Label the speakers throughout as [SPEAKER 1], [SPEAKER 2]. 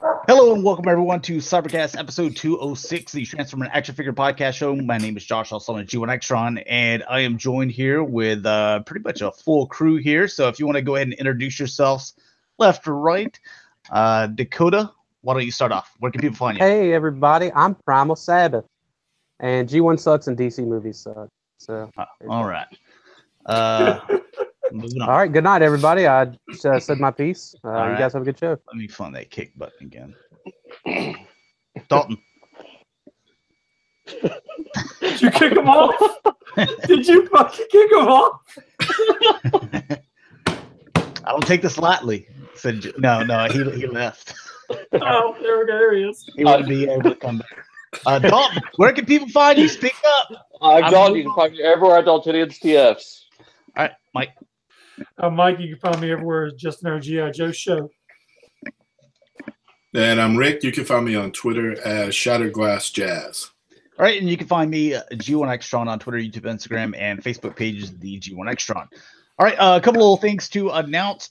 [SPEAKER 1] Hello and welcome everyone to Cybercast episode 206, the Transformer Action Figure Podcast Show. My name is Josh, also known as G1 Extron, and I am joined here with pretty much a full crew here. So if you want to go ahead and introduce yourselves left or right. Dakota, why don't you start off? Where can people find you?
[SPEAKER 2] Hey everybody, I'm PrimalSabbath, and G1 sucks and DC movies suck. So
[SPEAKER 1] all right. Moving on.
[SPEAKER 2] All right, good night everybody. I said my piece. You
[SPEAKER 1] right.
[SPEAKER 2] guys have a good show.
[SPEAKER 1] Let me find that kick button again. Dalton.
[SPEAKER 3] Did you kick him off? Did you fucking kick him off?
[SPEAKER 1] I don't take this lightly. Said no, he left.
[SPEAKER 3] Oh, there we go. There he is.
[SPEAKER 1] He wouldn't be able to come back. Dalton, where can people find you? Speak up.
[SPEAKER 4] I'm Dalton. You can find me everywhere at Daltonians TFs.
[SPEAKER 1] All right, Mike.
[SPEAKER 3] Mike, you can find me everywhere. Just our G.I. Joe show.
[SPEAKER 5] And I'm Rick. You can find me on Twitter as Shatrdglassjazz.
[SPEAKER 1] All right, and you can find me G1 Extron on Twitter, YouTube, Instagram, and Facebook pages, the G1 Extron. All right, a couple little things to announce.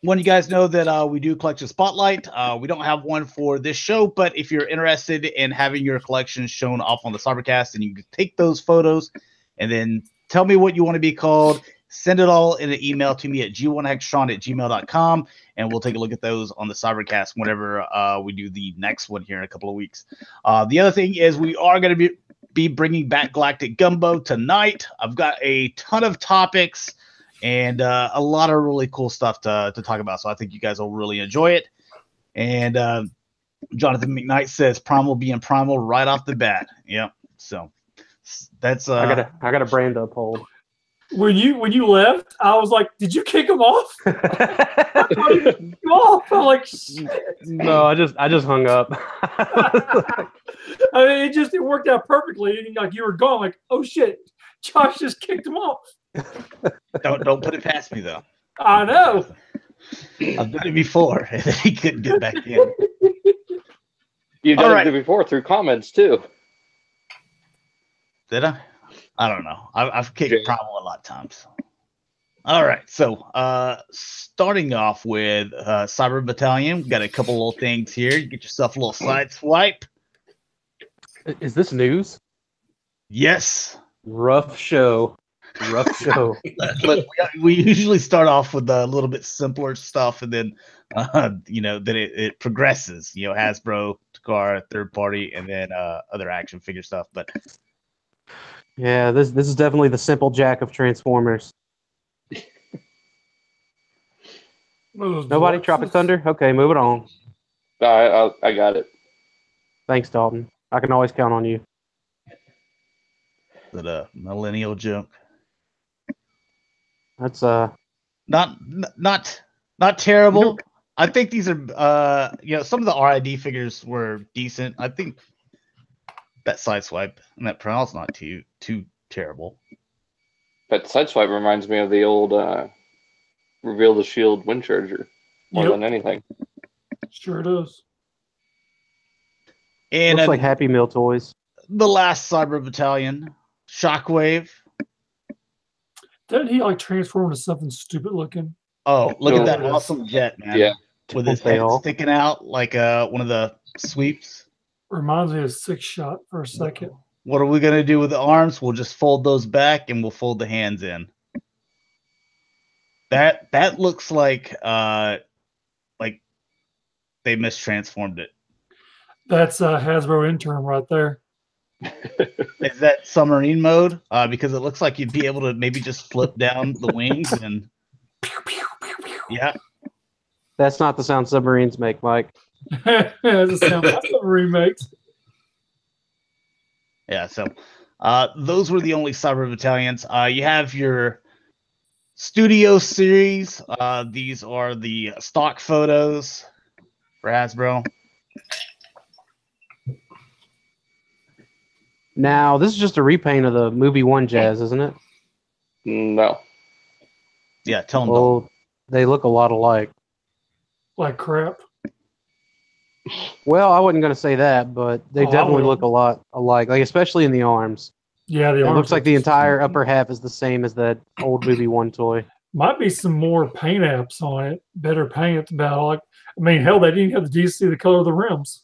[SPEAKER 1] One, you guys know that we do collection spotlight. We don't have one for this show, but if you're interested in having your collection shown off on the Cybercast, and you can take those photos and then tell me what you want to be called. Send it all in an email to me at g1extron@gmail.com, and we'll take a look at those on the Cybercast whenever we do the next one here in a couple of weeks. The other thing is we are going to be bringing back Galactic Gumbo tonight. I've got a ton of topics and a lot of really cool stuff to talk about, so I think you guys will really enjoy it. And Jonathan McKnight says Primal being Primal right off the bat. Yeah, so that's
[SPEAKER 2] I got a brand to uphold.
[SPEAKER 3] When you left, I was like, "Did you kick him off?" I'm like, shit.
[SPEAKER 2] No, I just hung up.
[SPEAKER 3] I mean, it worked out perfectly. And like you were gone, like, oh shit, Josh just kicked him off.
[SPEAKER 1] Don't put it past me though.
[SPEAKER 3] I know.
[SPEAKER 1] I've done it before, and he couldn't get back in.
[SPEAKER 4] You've done it before through comments too.
[SPEAKER 1] Did I? I don't know. I've kicked Primal a lot of times. All right. So starting off with Cyber Battalion, we've got a couple little things here. You get yourself a little side swipe.
[SPEAKER 2] Is this news?
[SPEAKER 1] Yes.
[SPEAKER 2] Rough show.
[SPEAKER 1] We usually start off with a little bit simpler stuff, and then then it progresses. Hasbro, Takara, third party, and then other action figure stuff. But
[SPEAKER 2] yeah, this is definitely the simple jack of Transformers. Nobody Tropic Thunder? Okay, moving on.
[SPEAKER 4] I got it.
[SPEAKER 2] Thanks, Dalton. I can always count on you.
[SPEAKER 1] Is it a millennial joke?
[SPEAKER 2] That's
[SPEAKER 1] not terrible. I think these are some of the RID figures were decent. I think that sideswipe and that Prowl's not too terrible.
[SPEAKER 4] That sideswipe reminds me of the old Reveal the Shield wind charger more than anything.
[SPEAKER 3] Sure does.
[SPEAKER 1] And
[SPEAKER 2] looks like Happy Meal toys.
[SPEAKER 1] The last Cyber Battalion, Shockwave.
[SPEAKER 3] Didn't he transform into something stupid looking?
[SPEAKER 1] Oh, look at that awesome jet, man!
[SPEAKER 4] Yeah,
[SPEAKER 1] with his head sticking out like one of the sweeps.
[SPEAKER 3] Reminds me of Six Shot for a second.
[SPEAKER 1] What are we gonna do with the arms? We'll just fold those back and we'll fold the hands in. That looks like they mistransformed it.
[SPEAKER 3] That's a Hasbro intern right there.
[SPEAKER 1] Is that submarine mode? Because it looks like you'd be able to maybe just flip down the wings and yeah.
[SPEAKER 2] That's not the sound submarines make, Mike.
[SPEAKER 3] That's the sound submarine makes.
[SPEAKER 1] Yeah, so those were the only Cyber Battalions. You have your Studio Series. These are the stock photos for Hasbro.
[SPEAKER 2] Now, this is just a repaint of the movie One Jazz, isn't it?
[SPEAKER 4] No.
[SPEAKER 1] Yeah, tell them.
[SPEAKER 2] Well, they look a lot alike.
[SPEAKER 3] Like crap.
[SPEAKER 2] Well, I wasn't going to say that, but they definitely look a lot alike, especially in the arms.
[SPEAKER 3] Yeah,
[SPEAKER 2] it looks like the entire upper half is the same as that old movie One toy.
[SPEAKER 3] Might be some more paint apps on it. Better paint. About hell, they didn't have the DC the color of the rims.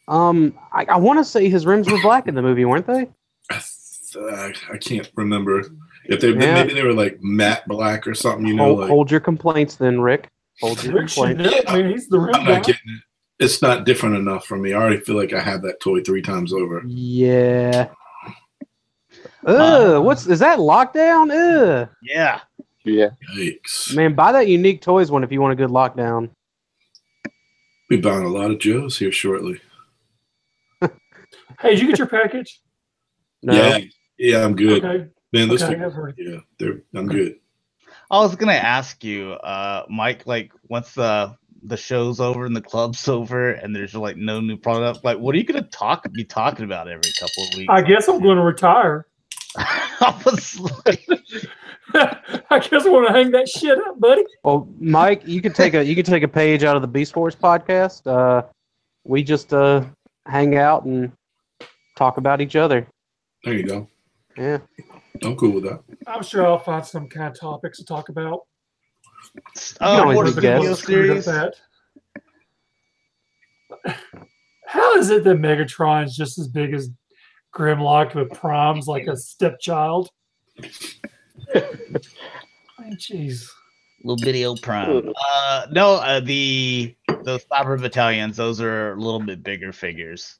[SPEAKER 2] I want to say his rims were black in the movie, weren't they?
[SPEAKER 5] I can't remember if maybe they were like matte black or something. You know,
[SPEAKER 2] hold your complaints, then, Rick. Hold your complaints.
[SPEAKER 3] He's the rim
[SPEAKER 5] I'm
[SPEAKER 3] guy.
[SPEAKER 5] not getting it. It's not different enough for me. I already feel like I had that toy 3 times over.
[SPEAKER 2] Yeah. Is that Lockdown? Ugh.
[SPEAKER 1] Yeah.
[SPEAKER 5] Yikes.
[SPEAKER 2] Man, buy that unique Toys one if you want a good Lockdown.
[SPEAKER 5] Be buying a lot of Joes here shortly.
[SPEAKER 3] Hey, did you get your package?
[SPEAKER 2] No.
[SPEAKER 5] Yeah, I'm good.
[SPEAKER 3] Okay.
[SPEAKER 5] Man, those
[SPEAKER 3] Okay,
[SPEAKER 5] things,
[SPEAKER 3] I've heard.
[SPEAKER 5] I'm good.
[SPEAKER 1] I was gonna ask you, Mike, like once the show's over and the club's over and there's like no new product, like what are you gonna be talking about every couple of weeks?
[SPEAKER 3] I guess I'm going to retire.
[SPEAKER 1] I was like,
[SPEAKER 3] I guess I want to hang that shit up, buddy.
[SPEAKER 2] Well, Mike, you could take a page out of the Beast Force podcast. We just hang out and talk about each other.
[SPEAKER 5] There you go.
[SPEAKER 2] Yeah.
[SPEAKER 5] I'm cool with that.
[SPEAKER 3] I'm sure I'll find some kind of topics to talk about.
[SPEAKER 2] always
[SPEAKER 1] what
[SPEAKER 2] be
[SPEAKER 1] is the
[SPEAKER 2] guest.
[SPEAKER 1] video series?
[SPEAKER 3] How is it that Megatron's just as big as Grimlock, but Prom's like a stepchild? Jeez.
[SPEAKER 1] Little bitty old Prime. No, those Cyber Battalions, those are a little bit bigger figures.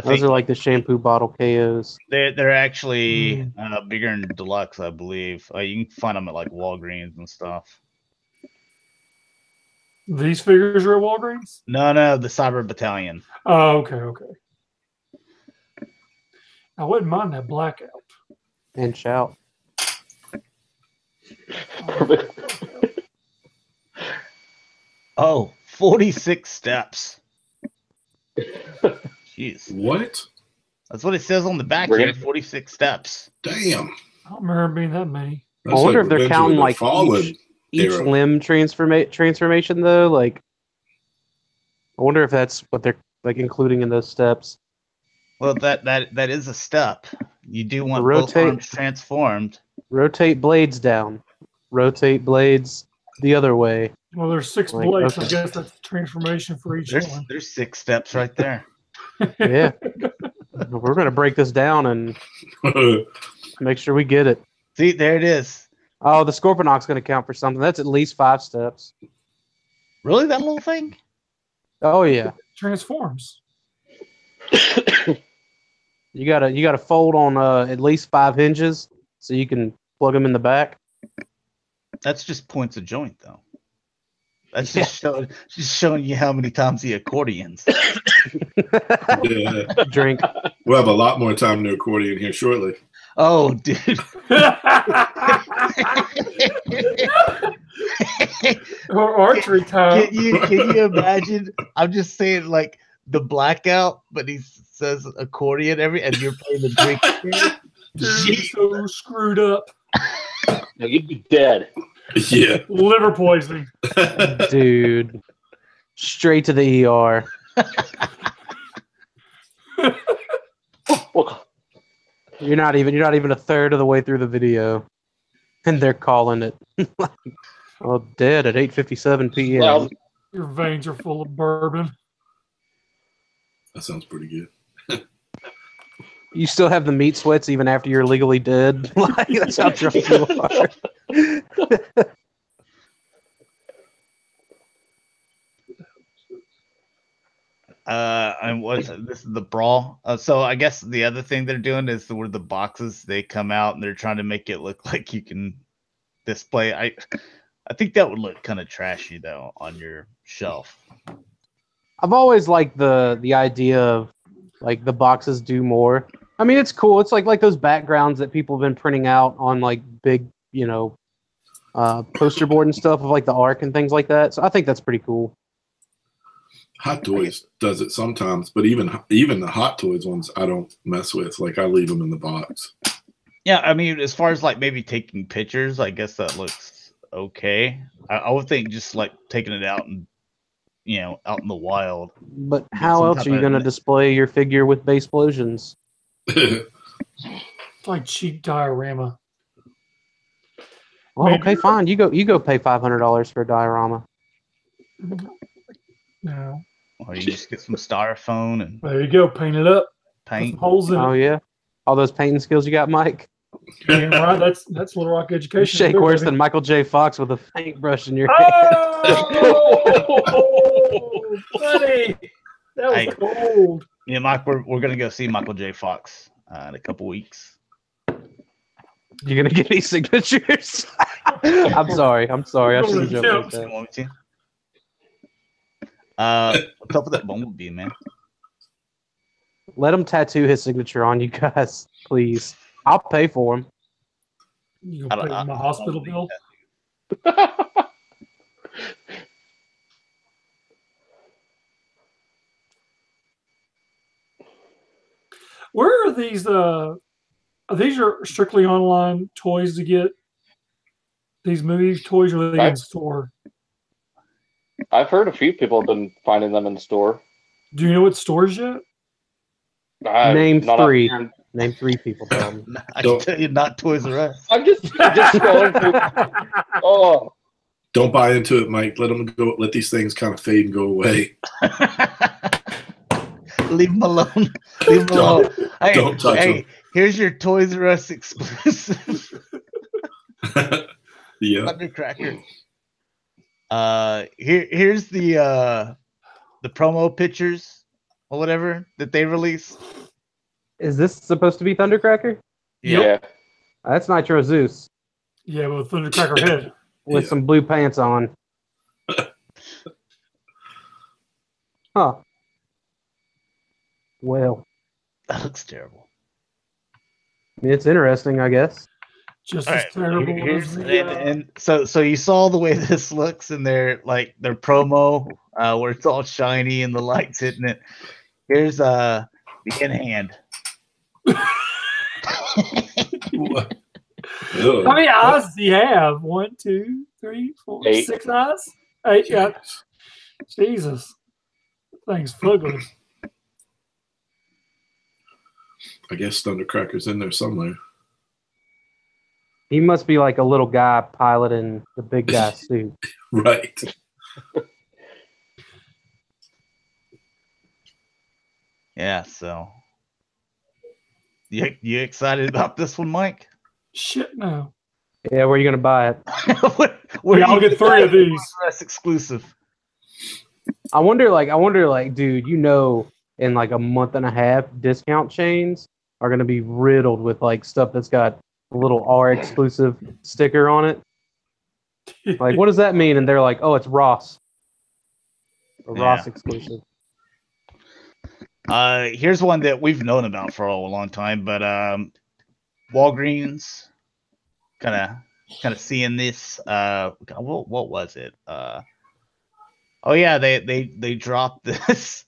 [SPEAKER 2] Those are like the shampoo bottle KOs.
[SPEAKER 1] They're actually bigger and deluxe, I believe. You can find them at like Walgreens and stuff.
[SPEAKER 3] These figures are at Walgreens?
[SPEAKER 1] No, the Cyber Battalion.
[SPEAKER 3] Oh, okay. I wouldn't mind that blackout.
[SPEAKER 2] And shout.
[SPEAKER 1] Oh, 46 steps. Jeez.
[SPEAKER 5] What?
[SPEAKER 1] That's what it says on the back
[SPEAKER 4] We're
[SPEAKER 1] here,
[SPEAKER 4] gonna-
[SPEAKER 1] 46 steps.
[SPEAKER 5] Damn.
[SPEAKER 3] I don't remember being that many.
[SPEAKER 2] I wonder if they're
[SPEAKER 5] Revenge of
[SPEAKER 2] counting
[SPEAKER 5] the
[SPEAKER 2] like
[SPEAKER 5] Fallen
[SPEAKER 2] each
[SPEAKER 5] era.
[SPEAKER 2] limb transformation though. Like, I wonder if that's what they're like including in those steps.
[SPEAKER 1] Well, that is a step. You do want both
[SPEAKER 2] Rotate.
[SPEAKER 1] arms transformed.
[SPEAKER 2] Rotate blades down. Rotate blades the other way.
[SPEAKER 3] Well, there's 6
[SPEAKER 2] Like,
[SPEAKER 3] blades.
[SPEAKER 2] okay.
[SPEAKER 3] I guess that's the transformation for each one.
[SPEAKER 1] There's 6 steps right there.
[SPEAKER 2] Yeah. We're gonna break this down and make sure we get it.
[SPEAKER 1] See, there it is.
[SPEAKER 2] Oh, the Scorponok's gonna count for something. That's at least 5 steps.
[SPEAKER 1] Really, that little thing?
[SPEAKER 2] Oh yeah.
[SPEAKER 3] Transforms.
[SPEAKER 2] You gotta fold on at least 5 hinges so you can plug them in the back.
[SPEAKER 1] That's just points a joint, though. That's just showing you how many times the accordions.
[SPEAKER 5] Yeah.
[SPEAKER 2] Drink.
[SPEAKER 5] We'll have a lot more time to accordion here shortly.
[SPEAKER 1] Oh, dude.
[SPEAKER 3] Or archery time.
[SPEAKER 1] Can you imagine? I'm just saying, like the blackout, but he says accordion and you're playing the drink.
[SPEAKER 3] He's so screwed up.
[SPEAKER 4] Now you'd be dead.
[SPEAKER 5] Yeah.
[SPEAKER 3] Liver poisoning.
[SPEAKER 2] Dude. Straight to the ER.
[SPEAKER 4] Well,
[SPEAKER 2] You're not even a third of the way through the video. And they're calling it. Oh, dead at 8:57 p.m.
[SPEAKER 4] well,
[SPEAKER 3] Your veins are full of bourbon.
[SPEAKER 5] That sounds pretty good.
[SPEAKER 2] You still have the meat sweats even after you're legally dead. Like, that's how drunk you are.
[SPEAKER 1] And this is the brawl. So I guess the other thing they're doing is where the boxes they come out and they're trying to make it look like you can display. I think that would look kind of trashy though on your shelf.
[SPEAKER 2] I've always liked the idea of like the boxes do more. I mean, it's cool. It's like those backgrounds that people have been printing out on like big, poster board and stuff of like the Ark and things like that. So I think that's pretty cool.
[SPEAKER 5] Hot Toys does it sometimes, but even the Hot Toys ones I don't mess with. Like I leave them in the box.
[SPEAKER 1] Yeah, I mean, as far as like maybe taking pictures, I guess that looks okay. I would think just like taking it out and out in the wild.
[SPEAKER 2] But how
[SPEAKER 1] some
[SPEAKER 2] else
[SPEAKER 1] type
[SPEAKER 2] are you
[SPEAKER 1] of-
[SPEAKER 2] going to display your figure with base explosions?
[SPEAKER 3] It's like cheap diorama.
[SPEAKER 2] Well, okay, fine. You go pay $500 for a diorama.
[SPEAKER 3] No.
[SPEAKER 1] Or you just get some styrofoam and
[SPEAKER 3] There you go. Paint it up. Put some
[SPEAKER 1] paint.
[SPEAKER 3] holes in
[SPEAKER 2] Oh
[SPEAKER 3] it.
[SPEAKER 2] yeah, all those painting skills you got, Mike.
[SPEAKER 3] Damn right. That's Little Rock
[SPEAKER 2] You
[SPEAKER 3] education.
[SPEAKER 2] shake
[SPEAKER 3] there,
[SPEAKER 2] worse
[SPEAKER 3] baby.
[SPEAKER 2] than Michael J. Fox with a paintbrush in your hand.
[SPEAKER 3] Oh, buddy, that was
[SPEAKER 1] Hey.
[SPEAKER 3] cold.
[SPEAKER 1] Yeah, Mike, we're gonna go see Michael J. Fox in a couple weeks.
[SPEAKER 2] You gonna get any signatures? I'm sorry. I shouldn't joke like
[SPEAKER 1] You
[SPEAKER 2] that.
[SPEAKER 1] want me to? What's up with that bumblebee, man?
[SPEAKER 2] Let him tattoo his signature on you guys, please. I'll pay for him.
[SPEAKER 3] You
[SPEAKER 1] I
[SPEAKER 3] gonna
[SPEAKER 1] don't-
[SPEAKER 3] pay my
[SPEAKER 1] I-
[SPEAKER 3] hospital bill? Where are these? Are these are strictly online toys to get? These movie toys, or are they in store?
[SPEAKER 4] I've heard a few people have been finding them in the store.
[SPEAKER 3] Do you know what stores yet?
[SPEAKER 2] Name
[SPEAKER 4] not
[SPEAKER 2] three.
[SPEAKER 4] offhand.
[SPEAKER 2] Name 3 people. Tell me.
[SPEAKER 1] I can tell you, not Toys R Us.
[SPEAKER 4] I'm just scrolling through. Oh,
[SPEAKER 5] Don't buy into it, Mike. Let them go. Let these things kind of fade and go away.
[SPEAKER 1] Leave them alone. Leave them alone. Hey,
[SPEAKER 5] don't touch
[SPEAKER 1] hey,
[SPEAKER 5] them.
[SPEAKER 1] here's your Toys R Us exclusive
[SPEAKER 5] Yeah.
[SPEAKER 1] Thundercracker. Here's the promo pictures or whatever that they released.
[SPEAKER 2] Is this supposed to be Thundercracker?
[SPEAKER 4] yeah.
[SPEAKER 2] That's Nitro Zeus
[SPEAKER 3] Yeah, with Thundercracker head.
[SPEAKER 2] with
[SPEAKER 5] Yeah.
[SPEAKER 2] some blue pants on. Huh. Well,
[SPEAKER 1] That looks terrible.
[SPEAKER 2] I mean, it's interesting, I guess.
[SPEAKER 3] Just
[SPEAKER 1] All
[SPEAKER 3] as
[SPEAKER 1] right,
[SPEAKER 3] terrible
[SPEAKER 1] here's,
[SPEAKER 3] as the.
[SPEAKER 1] and so you saw the way this looks in their promo where it's all shiny and the lights hitting it. Here's the in hand.
[SPEAKER 5] What?
[SPEAKER 3] How many eyes does he have? 1, 2, 3, 4,
[SPEAKER 4] 8.
[SPEAKER 3] 6 eyes? 8. Yeah. Jesus, that thing's fugly.
[SPEAKER 5] I guess Thundercracker's in there somewhere.
[SPEAKER 2] He must be like a little guy piloting the big guy suit.
[SPEAKER 5] Right.
[SPEAKER 1] Yeah. So you excited about this one, Mike?
[SPEAKER 3] Shit, no.
[SPEAKER 2] Yeah, where are you gonna buy it?
[SPEAKER 1] Where
[SPEAKER 3] Yeah, I'll
[SPEAKER 1] you
[SPEAKER 3] get 3 of these.
[SPEAKER 1] That's exclusive.
[SPEAKER 2] I wonder, dude, in like a month and a half, discount chains are gonna be riddled with like stuff that's got a little R exclusive sticker on it. Like, what does that mean? And they're like, oh, it's Ross. A Ross
[SPEAKER 1] Yeah.
[SPEAKER 2] exclusive.
[SPEAKER 1] Here's one that we've known about for a long time, but Walgreens kind of seeing this. What was it? Oh yeah, they dropped this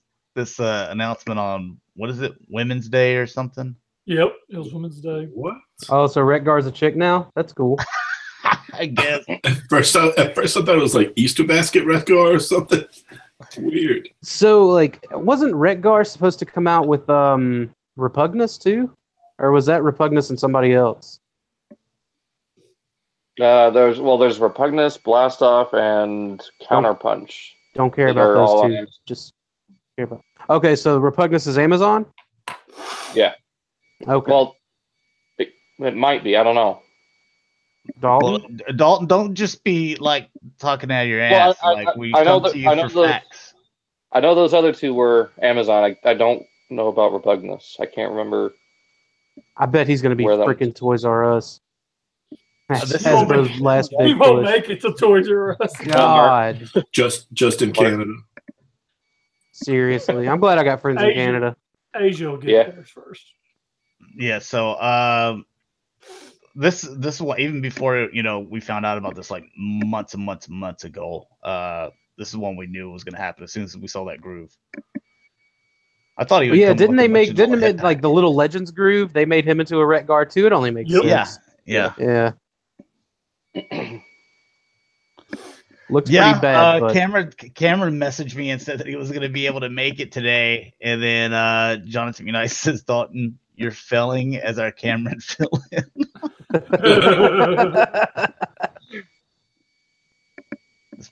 [SPEAKER 1] announcement on, what is it, Women's Day or something?
[SPEAKER 3] Yep, it was Women's Day.
[SPEAKER 5] What?
[SPEAKER 2] Oh, so Retgar's a chick now? That's cool.
[SPEAKER 1] I guess.
[SPEAKER 5] At first I thought it was like Easter basket Redgar or something. Weird.
[SPEAKER 2] So, like, wasn't Retgar supposed to come out with Repugnus too? Or was that Repugnus and somebody else?
[SPEAKER 4] There's Repugnus, Blastoff, and Counterpunch.
[SPEAKER 2] Don't care
[SPEAKER 4] That
[SPEAKER 2] about
[SPEAKER 4] are all
[SPEAKER 2] those
[SPEAKER 4] on
[SPEAKER 2] two. Just care about. Okay, so Repugnus is Amazon?
[SPEAKER 4] Yeah.
[SPEAKER 2] Okay.
[SPEAKER 4] Well, it might be. I don't know.
[SPEAKER 2] Dalton?
[SPEAKER 1] Well, Dalton, don't just be like talking out of your
[SPEAKER 4] Well,
[SPEAKER 1] ass. Like we
[SPEAKER 4] I know
[SPEAKER 1] come
[SPEAKER 4] that-
[SPEAKER 1] to you
[SPEAKER 4] I know
[SPEAKER 1] for
[SPEAKER 4] the-
[SPEAKER 1] facts.
[SPEAKER 4] I know those other two were Amazon. I don't know about Repugnus. I can't remember.
[SPEAKER 2] I bet he's going to be
[SPEAKER 4] Where that-
[SPEAKER 2] freaking Toys R Us. As
[SPEAKER 1] this
[SPEAKER 3] won't
[SPEAKER 2] those
[SPEAKER 3] make-
[SPEAKER 2] last
[SPEAKER 3] We
[SPEAKER 2] big
[SPEAKER 3] won't
[SPEAKER 2] push.
[SPEAKER 3] make it to Toys R Us.
[SPEAKER 2] God.
[SPEAKER 5] Just in Canada.
[SPEAKER 2] Seriously. I'm glad I got friends in
[SPEAKER 3] Asian.
[SPEAKER 2] Canada.
[SPEAKER 3] Asia will get
[SPEAKER 4] Yeah.
[SPEAKER 3] theirs first.
[SPEAKER 1] Yeah. So this is what, even before we found out about this like months and months and months ago. This is one we knew was going to happen as soon as we saw that groove. I thought he would.
[SPEAKER 2] Yeah,
[SPEAKER 1] come
[SPEAKER 2] didn't
[SPEAKER 1] with
[SPEAKER 2] they
[SPEAKER 1] a bunch
[SPEAKER 2] make
[SPEAKER 1] of
[SPEAKER 2] didn't
[SPEAKER 1] little
[SPEAKER 2] it like the little Legends groove? They made him into a Retgar too. It only makes
[SPEAKER 3] Yep.
[SPEAKER 2] sense.
[SPEAKER 1] Yeah.
[SPEAKER 2] Yeah. Looks
[SPEAKER 1] Yeah,
[SPEAKER 2] pretty bad, but
[SPEAKER 1] Cameron messaged me and said that he was going to be able to make it today, and then Jonathan Unice says, "Dalton, you're failing as our Cameron fill in."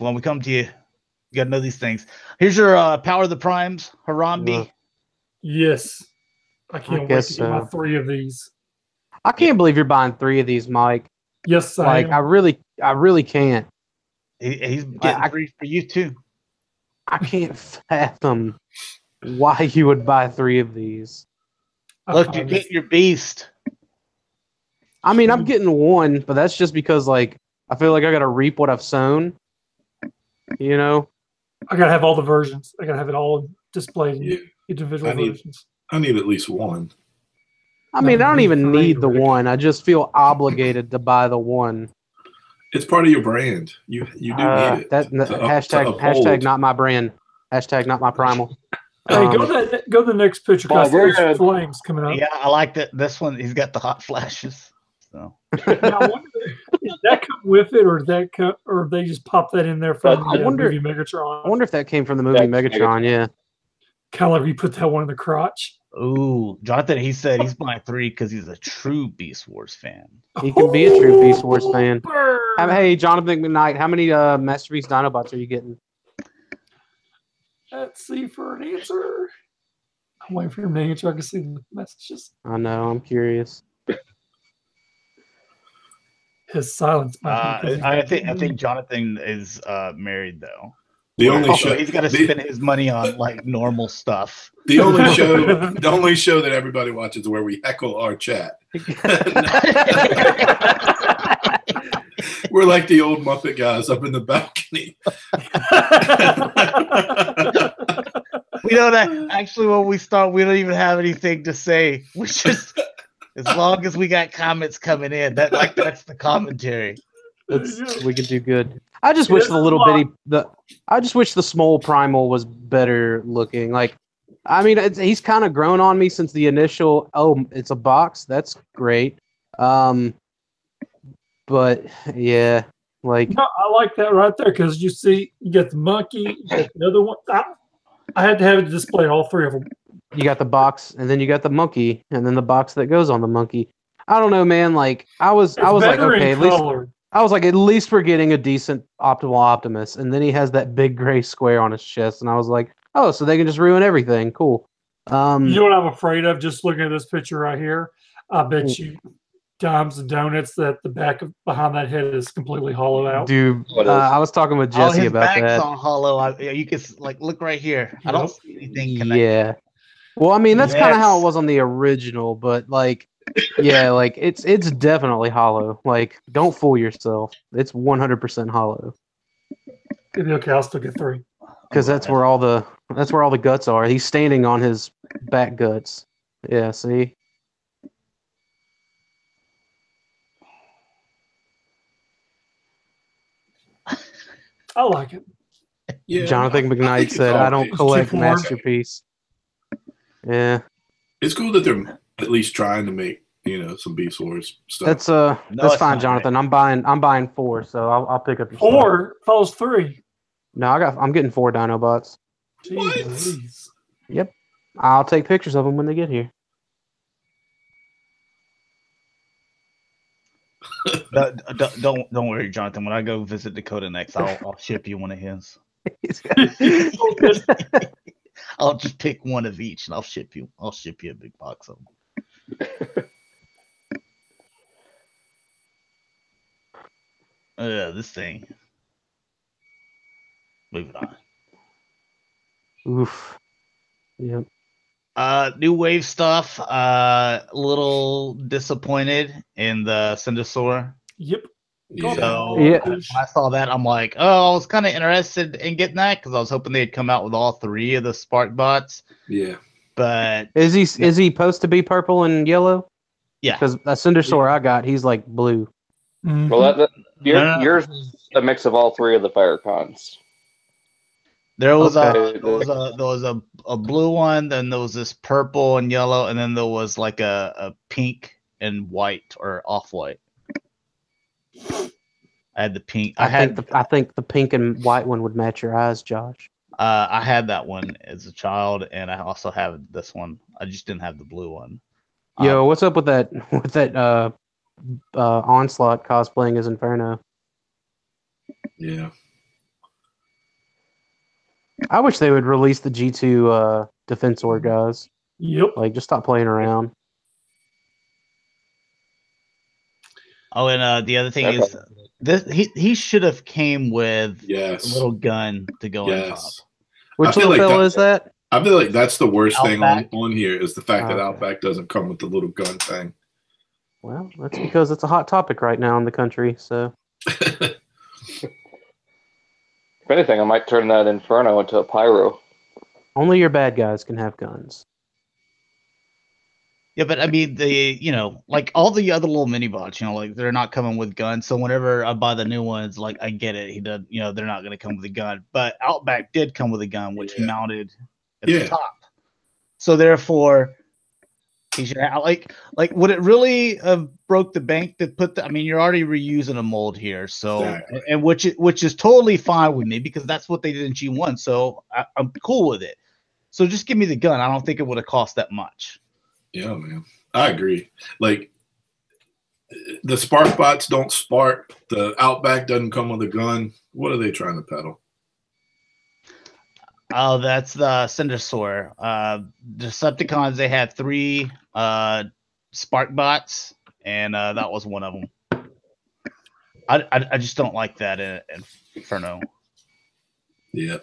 [SPEAKER 1] when we come to you, you got to know these things. Here's your Power of the Primes, Harambe.
[SPEAKER 3] Yes. I can't wait
[SPEAKER 2] guess
[SPEAKER 3] to get my
[SPEAKER 2] so.
[SPEAKER 3] 3 of these.
[SPEAKER 2] I can't believe you're buying 3 of these, Mike.
[SPEAKER 3] Yes,
[SPEAKER 2] Like,
[SPEAKER 3] am.
[SPEAKER 2] I really can't.
[SPEAKER 1] He's getting 3 for you too.
[SPEAKER 2] I can't fathom why you would buy 3 of these.
[SPEAKER 1] Look, you're getting your beast.
[SPEAKER 2] I mean, I'm getting 1, but that's just because, like, I feel like I got to reap what I've sown. You know?
[SPEAKER 3] I gotta have all the versions. I gotta have it all displayed in individual versions.
[SPEAKER 5] I need at least 1.
[SPEAKER 2] I mean, I don't even
[SPEAKER 3] 3,
[SPEAKER 2] need the
[SPEAKER 3] Rick.
[SPEAKER 2] 1. I just feel obligated to buy the 1.
[SPEAKER 5] It's part of your brand. You do need it.
[SPEAKER 2] Hashtag not my brand. Hashtag not my primal.
[SPEAKER 3] Hey, go to the next picture. Cause there's flames coming up.
[SPEAKER 1] Yeah, I like that. This one, he's got the hot flashes. So.
[SPEAKER 3] Now, I wonder, did that come with it, or they just pop that in there from the movie Megatron?
[SPEAKER 2] I wonder if that came from the movie Megatron. Yeah,
[SPEAKER 3] kind of like we put that one in the crotch.
[SPEAKER 1] Ooh, Jonathan, he said he's buying 3 because he's a true Beast Wars fan.
[SPEAKER 2] He can be a true Beast Wars fan. Hey, Jonathan McKnight, how many Masterpiece Dinobots are you getting?
[SPEAKER 3] Let's see for an answer. I'm waiting for him to answer. I can see the messages.
[SPEAKER 2] I know. I'm curious.
[SPEAKER 3] His silence.
[SPEAKER 1] I think Jonathan is married though.
[SPEAKER 5] The only show
[SPEAKER 1] he's got to spend his money on like normal stuff.
[SPEAKER 5] The only show that everybody watches where we heckle our chat. We're like the old Muppet guys up in the balcony.
[SPEAKER 1] We don't actually when we start, we don't even have anything to say. We just as long as we got comments coming in, that's the commentary.
[SPEAKER 2] We can do good. I just wish I just wish the small primal was better looking. Like, I mean, he's kind of grown on me since the initial. Oh, it's a box. That's great. But yeah, like
[SPEAKER 3] no, I like that right there because you see, you got the monkey, you got the other one. I had to have it displayed all 3 of them.
[SPEAKER 2] You got the box, and then you got the monkey, and then the box that goes on the monkey. I don't know, man. Like I was like, okay, at least we're getting a decent Optimal Optimus, and then he has that big gray square on his chest, and I was like, oh, so they can just ruin everything. Cool.
[SPEAKER 3] You know what I'm afraid of? Just looking at this picture right here, I bet you dimes and donuts that the back behind that head is completely hollow out.
[SPEAKER 2] Dude, I was talking with Jesse about that.
[SPEAKER 1] Back's on hollow. You can like look right here. I don't see anything connected.
[SPEAKER 2] Yeah. Well, I mean, that's kind of how it was on the original, but like, yeah, like it's definitely hollow. Like, don't fool yourself. It's 100% hollow.
[SPEAKER 3] Okay, I'll still get 3.
[SPEAKER 2] Because that's where all the guts are. He's standing on his back guts. Yeah, see?
[SPEAKER 3] I like it.
[SPEAKER 2] Yeah, Jonathan McKnight said, I don't collect Masterpiece. Yeah.
[SPEAKER 5] It's cool that they're at least trying to make, some Beast Wars stuff.
[SPEAKER 2] That's fine, Jonathan. I'm buying 4, so I'll pick up your
[SPEAKER 3] 4 follows 3.
[SPEAKER 2] No, I'm getting 4 Dinobots.
[SPEAKER 3] Jeez.
[SPEAKER 2] Yep. I'll take pictures of them when they get here.
[SPEAKER 1] Don't worry, Jonathan. When I go visit Dakota next, I'll ship you one of his. I'll just pick one of each, and I'll ship you a big box of them. This thing. Moving on.
[SPEAKER 2] Oof. Yep.
[SPEAKER 1] New wave stuff. A little disappointed in the Cindersaur.
[SPEAKER 3] Yep.
[SPEAKER 1] So when I saw that, I'm like, oh, I was kind of interested in getting that because I was hoping they'd come out with all 3 of the Spark bots.
[SPEAKER 5] Yeah.
[SPEAKER 1] But
[SPEAKER 2] is he supposed to be purple and yellow?
[SPEAKER 1] Yeah.
[SPEAKER 2] Because that Cindersaur I got, he's like blue.
[SPEAKER 3] Mm-hmm.
[SPEAKER 4] Well, yours is a mix of all 3 of the Firecons.
[SPEAKER 1] There was a blue one, then there was this purple and yellow, and then there was like a pink and white or off white. I had the pink. I
[SPEAKER 2] think the pink and white one would match your eyes, Josh.
[SPEAKER 1] I had that one as a child, and I also have this one. I just didn't have the blue one.
[SPEAKER 2] Yo, what's up with that Onslaught cosplaying as Inferno?
[SPEAKER 5] Yeah.
[SPEAKER 2] I wish they would release the G2 Defensor guys.
[SPEAKER 3] Yep.
[SPEAKER 2] Like, just stop playing around.
[SPEAKER 1] Oh, and the other thing is, this he should have came with a little gun to go on top.
[SPEAKER 2] Which little fella is that?
[SPEAKER 5] I feel like that's the worst
[SPEAKER 1] Outback.
[SPEAKER 5] thing on here is the fact that Outback doesn't come with the little gun thing.
[SPEAKER 2] Well, that's because it's a hot topic right now in the country. So,
[SPEAKER 4] if anything, I might turn that Inferno into a pyro.
[SPEAKER 2] only your bad guys can have guns.
[SPEAKER 1] Yeah, but I mean, like all the other little mini bots, like they're not coming with guns. So whenever I buy the new ones, like I get it. He does, they're not going to come with a gun. But Outback did come with a gun, which he mounted at the top. So therefore, he should have, like would it really have broke the bank to put the? I mean, you're already reusing a mold here, so and which is totally fine with me because that's what they did in G1. So I'm cool with it. So just give me the gun. I don't think it would have cost that much.
[SPEAKER 5] Yeah, man. I agree. Like, the spark bots don't spark. The Outback doesn't come with a gun. What are they trying to peddle?
[SPEAKER 1] Oh, that's the Cindersaur. Decepticons, they had 3 spark bots, and that was one of them. I just don't like that in Inferno.
[SPEAKER 5] Yeah.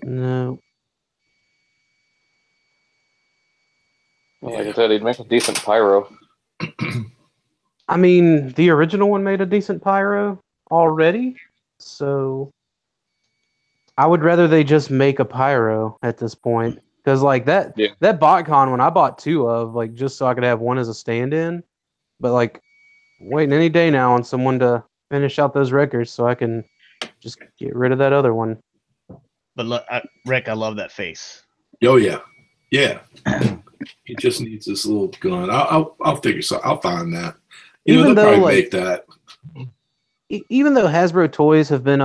[SPEAKER 2] No.
[SPEAKER 4] Well, like I said, he'd make a decent pyro.
[SPEAKER 2] I mean, the original one made a decent pyro already, so I would rather they just make a pyro at this point. Because like that BotCon when I bought 2 of, like just so I could have one as a stand-in, but like waiting any day now on someone to finish out those records so I can just get rid of that other one.
[SPEAKER 1] But look, Rick, I love that face.
[SPEAKER 5] Oh yeah, yeah. He just needs this little gun. I'll figure something. I'll find that. They'll probably make that.
[SPEAKER 2] Even though Hasbro toys have been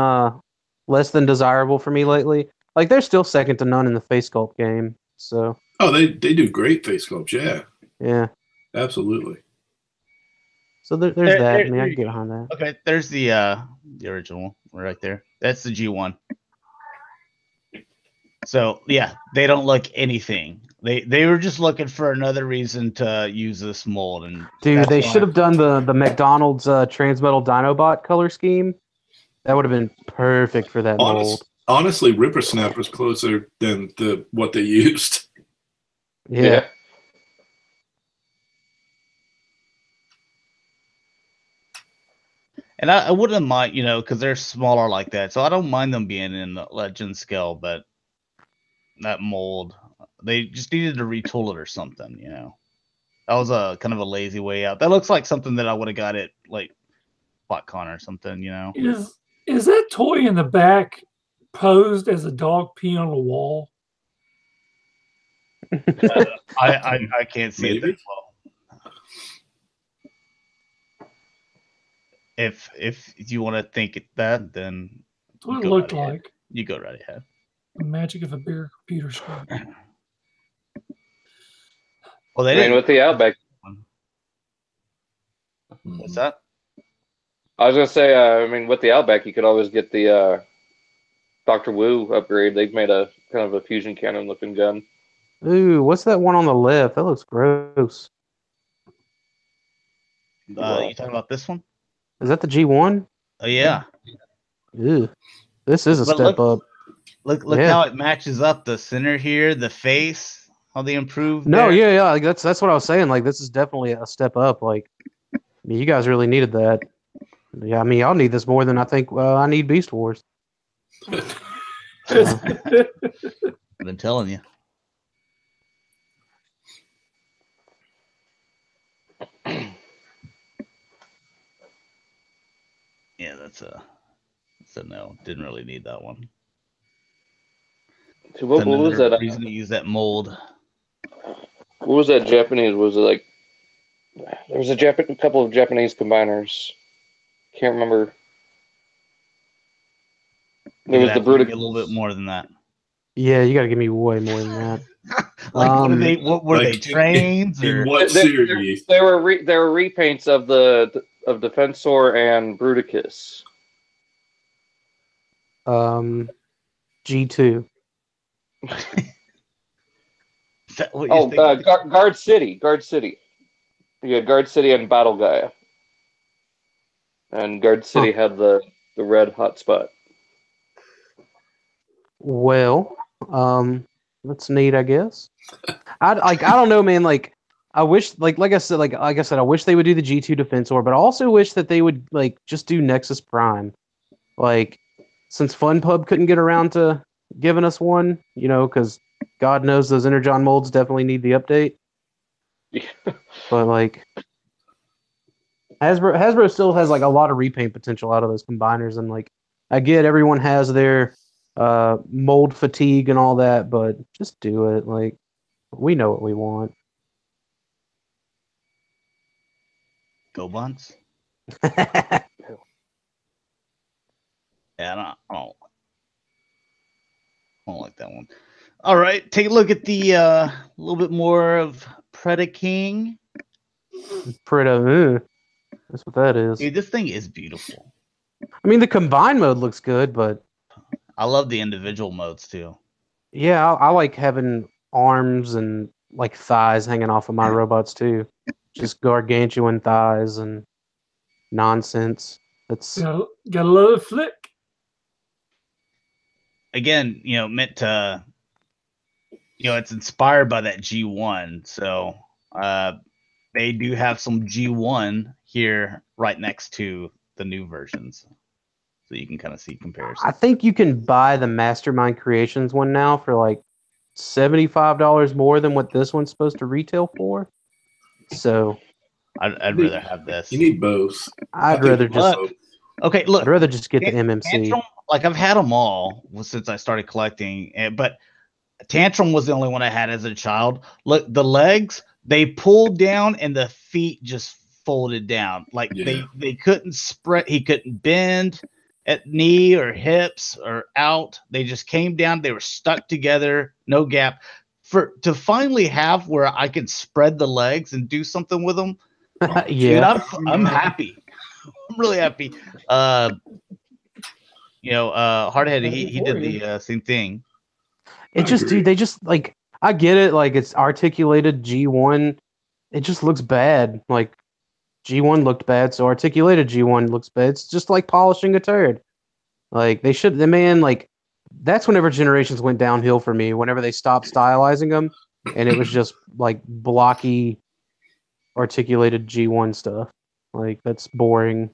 [SPEAKER 2] less than desirable for me lately, like they're still second to none in the face sculpt game. So
[SPEAKER 5] they do great face sculpts.
[SPEAKER 2] Yeah,
[SPEAKER 5] absolutely.
[SPEAKER 2] So there's that. I mean, I can get behind that.
[SPEAKER 1] Okay, there's the original right there. That's the G1. So yeah, they don't look anything. They were just looking for another reason to use this mold. And
[SPEAKER 2] dude, they should have done the McDonald's Transmetal Dinobot color scheme. That would have been perfect for that mold.
[SPEAKER 5] Honestly, Ripper Snapper's closer than what they used.
[SPEAKER 2] Yeah.
[SPEAKER 1] And I wouldn't mind, because they're smaller like that. So I don't mind them being in the Legend scale, but that mold, they just needed to retool it or something, That was a kind of a lazy way out. That looks like something that I would have got at like BotCon or something,
[SPEAKER 3] Is that toy in the back posed as a dog pee on a wall?
[SPEAKER 1] I can't see it that well. If you want to think that, then
[SPEAKER 3] that's what it looked like.
[SPEAKER 1] You go right ahead.
[SPEAKER 3] The magic of a bare computer screen.
[SPEAKER 1] Well, they didn't.
[SPEAKER 4] With the Outback.
[SPEAKER 1] What's that?
[SPEAKER 4] I was gonna say, with the Outback, you could always get the Dr. Wu upgrade. They've made a kind of a fusion cannon looking gun.
[SPEAKER 2] Ooh, what's that one on the left? That looks gross.
[SPEAKER 1] You talking about this one?
[SPEAKER 2] Is that the G1?
[SPEAKER 1] Oh yeah.
[SPEAKER 2] Ew. This is a step up.
[SPEAKER 1] Look how it matches up the center here, the face, how they improved.
[SPEAKER 2] No, yeah. Like that's what I was saying. Like this is definitely a step up. Like, I mean, you guys really needed that. Yeah, I mean, y'all need this more than I think I need Beast Wars.
[SPEAKER 1] I've been telling you. Yeah, that's a no. Didn't really need that one.
[SPEAKER 4] So what was that?
[SPEAKER 1] Reason to use that mold.
[SPEAKER 4] What was that Japanese? Was it like there was a couple of Japanese combiners? Can't remember. There was the Brutic.
[SPEAKER 1] A little bit more than that.
[SPEAKER 2] Yeah, you got to give me way more than that.
[SPEAKER 1] What were they trains?
[SPEAKER 5] In what series?
[SPEAKER 4] They were repaints of Defensor and Bruticus.
[SPEAKER 2] G2.
[SPEAKER 1] Is that what you're thinking?
[SPEAKER 4] Guard City. You had Guard City and Battle Gaia. And Guard City had the red hotspot.
[SPEAKER 2] Well, that's neat, I guess. I don't know, man. Like, I wish, like I said, I wish they would do the G2 Defensor, but I also wish that they would just do Nexus Prime. Like, since FunPub couldn't get around to giving us one, because God knows those Energon molds definitely need the update.
[SPEAKER 4] Yeah.
[SPEAKER 2] But Hasbro still has a lot of repaint potential out of those combiners, and I get everyone has their mold fatigue and all that, but just do it. We know what we want.
[SPEAKER 1] Go Buns. Yeah, I don't like that one. All right, take a look at the little bit more of Predaking.
[SPEAKER 2] That's what that is.
[SPEAKER 1] Dude, this thing is beautiful.
[SPEAKER 2] I mean, the combined mode looks good, but
[SPEAKER 1] I love the individual modes too.
[SPEAKER 2] Yeah, I like having arms and thighs hanging off of my robots too. Just gargantuan thighs and nonsense. That's
[SPEAKER 3] got a little flick.
[SPEAKER 1] Again, meant to, it's inspired by that G1. So they do have some G1 here right next to the new versions. So you can kind of see comparison.
[SPEAKER 2] I think you can buy the Mastermind Creations one now for $75 more than what this one's supposed to retail for. So
[SPEAKER 1] I'd rather have this.
[SPEAKER 5] You need both.
[SPEAKER 2] I'd rather just
[SPEAKER 1] okay. Look,
[SPEAKER 2] I'd rather just get the MMC.
[SPEAKER 1] Tantrum, I've had them all since I started collecting, but Tantrum was the only one I had as a child. Look, the legs, they pulled down and the feet just folded down. They couldn't spread. He couldn't bend at knee or hips or out. They just came down. They were stuck together, no gap. To finally have where I can spread the legs and do something with them.
[SPEAKER 2] Yeah,
[SPEAKER 1] dude, I'm happy. I'm really happy. Hardhead, he did the same thing.
[SPEAKER 2] It just, dude, they just I get it. It's articulated G1. It just looks bad. G1 looked bad, so articulated G1 looks bad. It's just like polishing a turd. That's whenever Generations went downhill for me, whenever they stopped stylizing them, and it was just blocky, articulated G1 stuff. That's boring.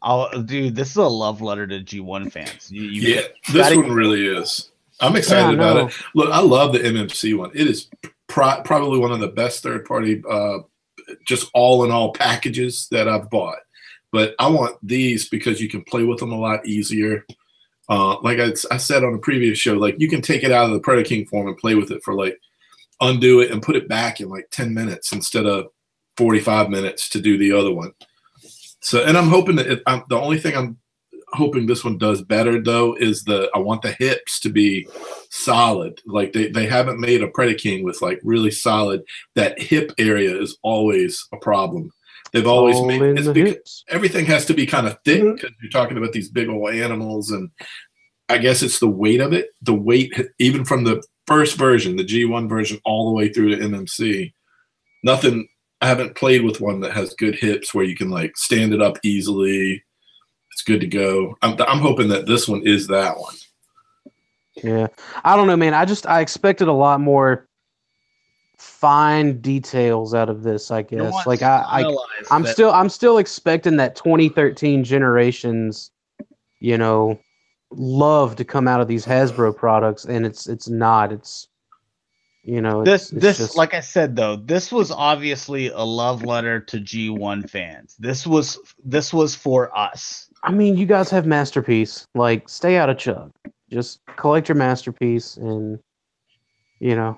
[SPEAKER 1] Oh, dude, this is a love letter to G1 fans.
[SPEAKER 5] This one really is. I'm excited about it. Look, I love the MMC one. It is probably one of the best third-party just all-in-all packages that I've bought. But I want these because you can play with them a lot easier. Like I said on a previous show, you can take it out of the Predaking form and play with it for undo it and put it back in 10 minutes instead of 45 minutes to do the other one. So, and I'm hoping that the only thing I'm hoping this one does better though is I want the hips to be solid. They haven't made a Predaking with really solid. That hip area is always a problem. They've always everything has to be kind of thick because you're talking about these big old animals, and I guess it's the weight of it. The weight, even from the first version, the G1 version, all the way through to MMC. Nothing. I haven't played with one that has good hips where you can stand it up easily. It's good to go. I'm hoping that this one is that one.
[SPEAKER 2] Yeah, I don't know, man. I expected a lot more fine details out of this, I guess. I'm still expecting that 2013 Generations, love to come out of these Hasbro products, and it's not. It's
[SPEAKER 1] this just, like I said though, this was obviously a love letter to G1 fans. This was for us.
[SPEAKER 2] I mean, you guys have Masterpiece. Stay out of Chug. Just collect your Masterpiece, and
[SPEAKER 1] I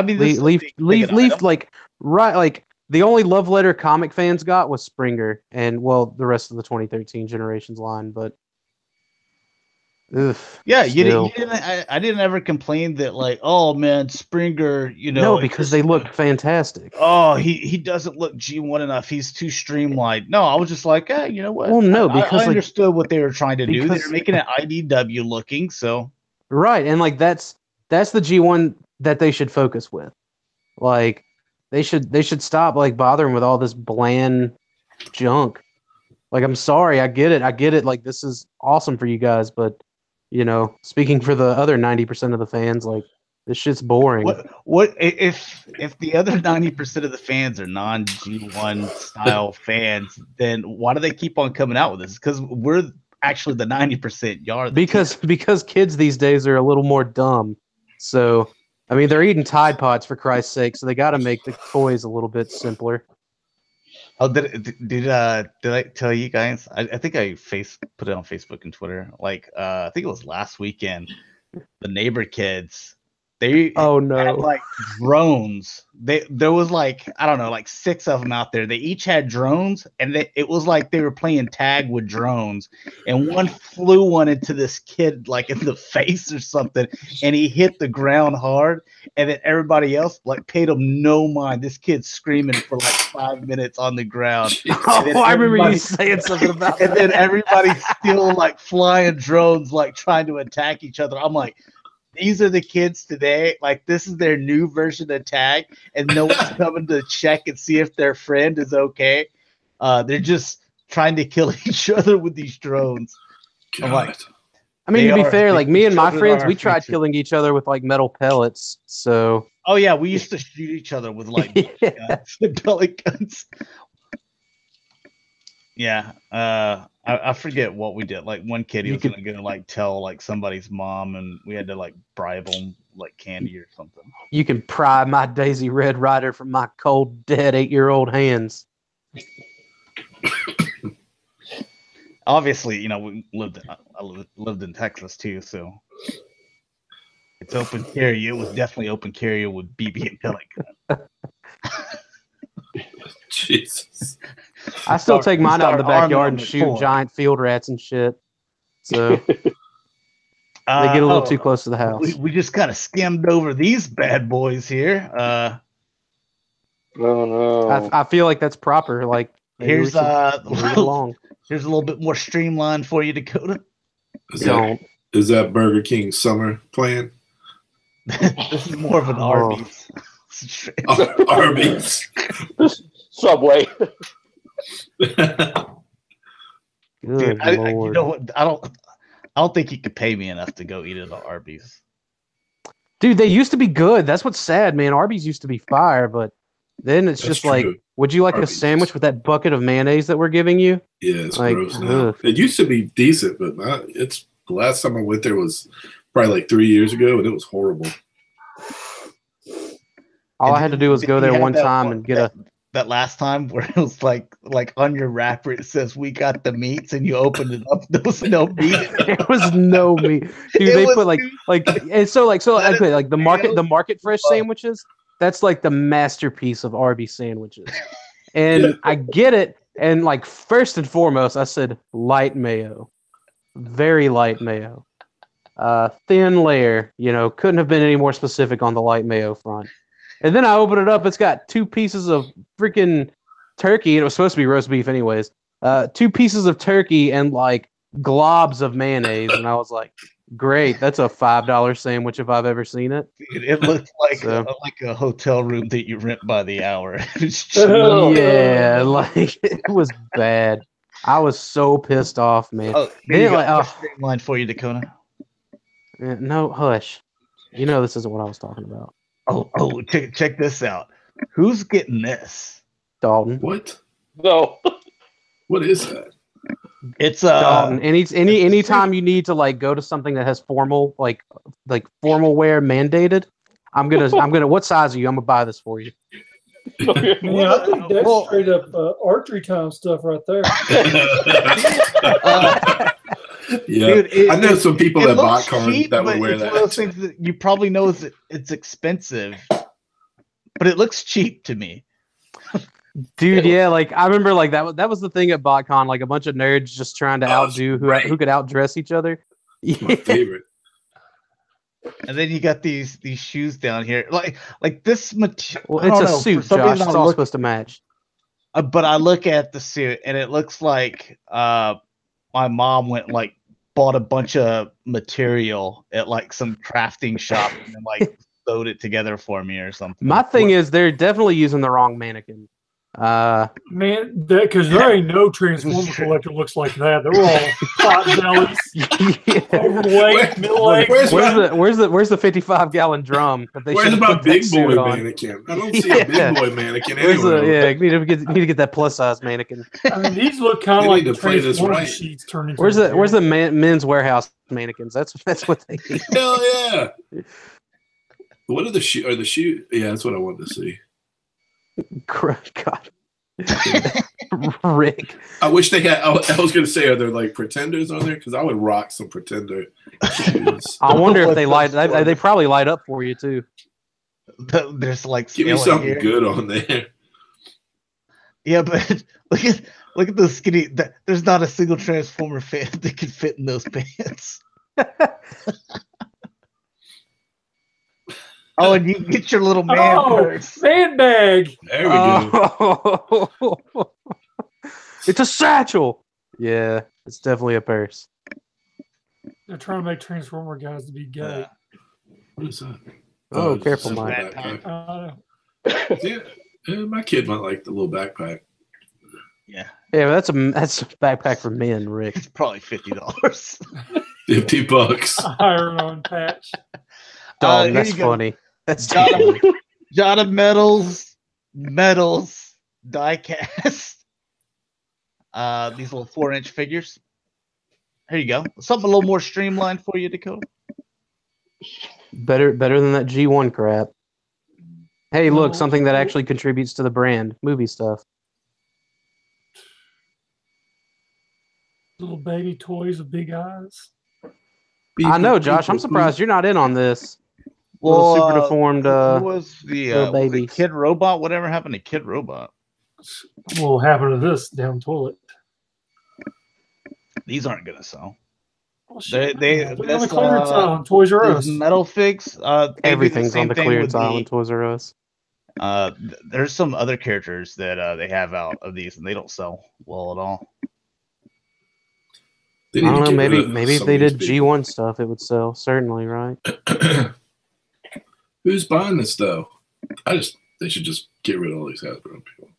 [SPEAKER 1] mean,
[SPEAKER 2] leave the only love letter comic fans got was Springer and the rest of the 2013 Generations line, but
[SPEAKER 1] yeah, you didn't. I didn't ever complain that oh man, Springer,
[SPEAKER 2] no, because they looked fantastic.
[SPEAKER 1] Oh, he doesn't look G1 enough. He's too streamlined. No, I was just you know what?
[SPEAKER 2] Well, no, because
[SPEAKER 1] I understood what they were trying to do. They were making it IDW looking, so
[SPEAKER 2] Right, and like that's the G1 that they should focus with. Like they should stop like bothering with all this bland junk. Like I'm sorry, I get it. Like this is awesome for you guys, but speaking for the other 90% of the fans, like this shit's boring.
[SPEAKER 1] What if the other 90% of the fans are non-G1 style fans? Then why do they keep on coming out with this? Because we're actually the 90%. Y'all are
[SPEAKER 2] because kids these days are a little more dumb. So I mean, they're eating Tide Pods for Christ's sake, so they got to make the toys a little bit simpler.
[SPEAKER 1] Oh, did I tell you guys? I think I put it on Facebook and Twitter. Like I think it was last weekend. The neighbor kids, they had like drones. There was like, I don't know, like 6 of them out there. They each had drones, and it was like they were playing tag with drones. And one flew one into this kid like in the face or something, and he hit the ground hard. And then everybody else like paid him no mind. This kid's screaming for like 5 minutes on the ground.
[SPEAKER 2] I remember you saying something about that.
[SPEAKER 1] And then everybody's still like flying drones, like trying to attack each other. I'm like, these are the kids today. Like this is their new version of tag, and no one's coming to check and see if their friend is okay. They're just trying to kill each other with these drones.
[SPEAKER 5] God.
[SPEAKER 1] I'm like,
[SPEAKER 2] I mean, to be fair, like me and my friends, we tried killing each other with like metal pellets. So.
[SPEAKER 1] Oh yeah, we used to shoot each other with like pellet guns. Yeah, I forget what we did. Like one kid, he was gonna like tell like somebody's mom, and we had to like bribe him like candy or something.
[SPEAKER 2] You can pry my Daisy Red Rider from my cold, dead 8-year-old hands.
[SPEAKER 1] Obviously, we I lived in Texas too, so it's open carry. It was definitely open carry with BB and pellet gun.
[SPEAKER 5] Jesus.
[SPEAKER 2] I still take mine out in the backyard and shoot giant field rats and shit. So they get a little too close to the house.
[SPEAKER 1] We just kind of skimmed over these bad boys here.
[SPEAKER 4] Oh no!
[SPEAKER 2] I feel like that's proper. Like
[SPEAKER 1] here's
[SPEAKER 2] along.
[SPEAKER 1] Here's a little bit more streamlined for you, Dakota.
[SPEAKER 5] Is that Burger King summer plan?
[SPEAKER 1] This is more of an Arby's.
[SPEAKER 5] Arby's.
[SPEAKER 4] Subway.
[SPEAKER 2] Good Lord.
[SPEAKER 1] What? I don't think you could pay me enough to go eat at the Arby's.
[SPEAKER 2] Dude, they used to be good. That's what's sad, man. Arby's used to be fire, but then it's just true. Like, would you like Arby's. A sandwich with that bucket of mayonnaise that we're giving you?
[SPEAKER 5] Yeah, it's like, gross now. It used to be decent, but it's the last time I went there was probably like 3 years ago, and it was horrible.
[SPEAKER 2] All I had to do was go there one time and get
[SPEAKER 1] that last time where it was like on your wrapper it says we got the meats, and you opened it up, there was no meat.
[SPEAKER 2] There was no meat. Dude, they put like and so like the market fresh sandwiches, that's like the masterpiece of Arby's sandwiches. And I get it, and like first and foremost I said light mayo. Very light mayo. Thin layer, couldn't have been any more specific on the light mayo front. And then I open it up. It's got 2 pieces of freaking turkey. It was supposed to be roast beef anyways. 2 pieces of turkey and like globs of mayonnaise. And I was like, great. That's a $5 sandwich if I've ever seen it.
[SPEAKER 1] It looked like a hotel room that you rent by the hour.
[SPEAKER 2] Yeah, like it was bad. I was so pissed off, man.
[SPEAKER 1] Streamlined for you, Dakota.
[SPEAKER 2] No, hush. This isn't what I was talking about.
[SPEAKER 1] Check this out. Who's getting this?
[SPEAKER 2] Dalton.
[SPEAKER 5] What?
[SPEAKER 4] No.
[SPEAKER 5] What is that?
[SPEAKER 1] It's
[SPEAKER 2] Dalton. Anytime you need to like go to something that has formal like formal wear mandated, I'm gonna. What size are you? I'm gonna buy this for you.
[SPEAKER 3] Yeah, I think that's straight up archery time stuff right there.
[SPEAKER 5] Yeah, dude, I know some people that bought cars that would wear that.
[SPEAKER 1] It's one of those things that you probably know it's expensive, but it looks cheap to me.
[SPEAKER 2] Dude, yeah, like I remember like that was the thing at BotCon, like a bunch of nerds just trying to outdo who could outdress each other.
[SPEAKER 5] Yeah. My favorite.
[SPEAKER 1] And then you got these shoes down here, like this material.
[SPEAKER 2] Well, it's a suit, Josh. It's all supposed to match.
[SPEAKER 1] But I look at the suit, and it looks like my mom went like bought a bunch of material at like some crafting shop and then like sewed it together for me or something.
[SPEAKER 2] My thing is they're definitely using the wrong mannequin.
[SPEAKER 3] Man, because there ain't no Transformer collector looks like that. They're all pot bellies, overweight, middle-aged.
[SPEAKER 2] Where's the 55-gallon drum? That they
[SPEAKER 5] where's my big boy
[SPEAKER 2] on?
[SPEAKER 5] mannequin? I don't see a big boy mannequin anywhere.
[SPEAKER 2] You need to get that plus size mannequin.
[SPEAKER 3] I mean, these look kind of like the Transformer sheets turned into.
[SPEAKER 2] Where's the men's warehouse mannequins? That's what they need.
[SPEAKER 5] Hell yeah! What are the shoe? Are the shoe? Yeah, that's what I wanted to see.
[SPEAKER 2] God. Rick.
[SPEAKER 5] I wish they had. I was going to say, are there like Pretenders on there? Because I would rock some Pretender shoes.
[SPEAKER 2] I wonder if they light. They probably light up for you too.
[SPEAKER 1] There's like
[SPEAKER 5] give me something good on there.
[SPEAKER 1] Yeah, but look at those skinny. There's not a single Transformer fan that can fit in those pants. Oh, and you get your little man purse.
[SPEAKER 3] Man bag.
[SPEAKER 5] There we go.
[SPEAKER 2] It's a satchel. Yeah, it's definitely a purse.
[SPEAKER 3] They're trying to make Transformer guys to be gay.
[SPEAKER 5] What is that?
[SPEAKER 2] Oh, careful, Mike.
[SPEAKER 5] Yeah, my kid might like the little backpack.
[SPEAKER 1] Yeah,
[SPEAKER 2] that's a backpack for men, Rick.
[SPEAKER 1] It's probably $50.
[SPEAKER 5] $50.
[SPEAKER 3] Iron on patch.
[SPEAKER 2] Dog, that's funny. That's
[SPEAKER 1] Jada metals, die cast. These little 4-inch figures. Here you go. Something a little more streamlined for you, Dakota.
[SPEAKER 2] Better than that G1 crap. Hey, look, something that actually contributes to the brand. Movie stuff.
[SPEAKER 3] Little baby toys with big eyes.
[SPEAKER 2] I know, Josh. I'm surprised you're not in on this. Well, super deformed.
[SPEAKER 1] Who was the
[SPEAKER 2] baby
[SPEAKER 1] Kid Robot? Whatever happened to Kid Robot?
[SPEAKER 3] What will happen to this down toilet?
[SPEAKER 1] These aren't gonna sell.
[SPEAKER 3] Oh,
[SPEAKER 1] They
[SPEAKER 3] on the clearance aisle on Toys R Us.
[SPEAKER 1] Metal figs.
[SPEAKER 2] Everything's on the clearance aisle on Toys R Us.
[SPEAKER 1] There's some other characters that they have out of these, and they don't sell well at all.
[SPEAKER 2] I don't know. Maybe if they did G1 stuff, it would sell. Certainly, right?
[SPEAKER 5] Who's buying this though? They should just get rid of all these Hasbro people.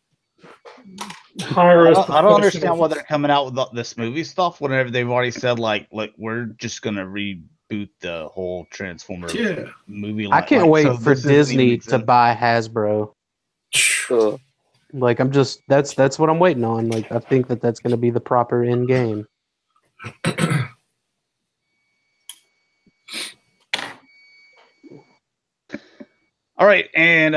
[SPEAKER 1] I don't understand why they're coming out with this movie stuff whenever they've already said like we're just gonna reboot the whole Transformer movie line.
[SPEAKER 2] I can't wait for Disney to buy Hasbro. Like that's what I'm waiting on. Like I think that's gonna be the proper end game.
[SPEAKER 1] All right, and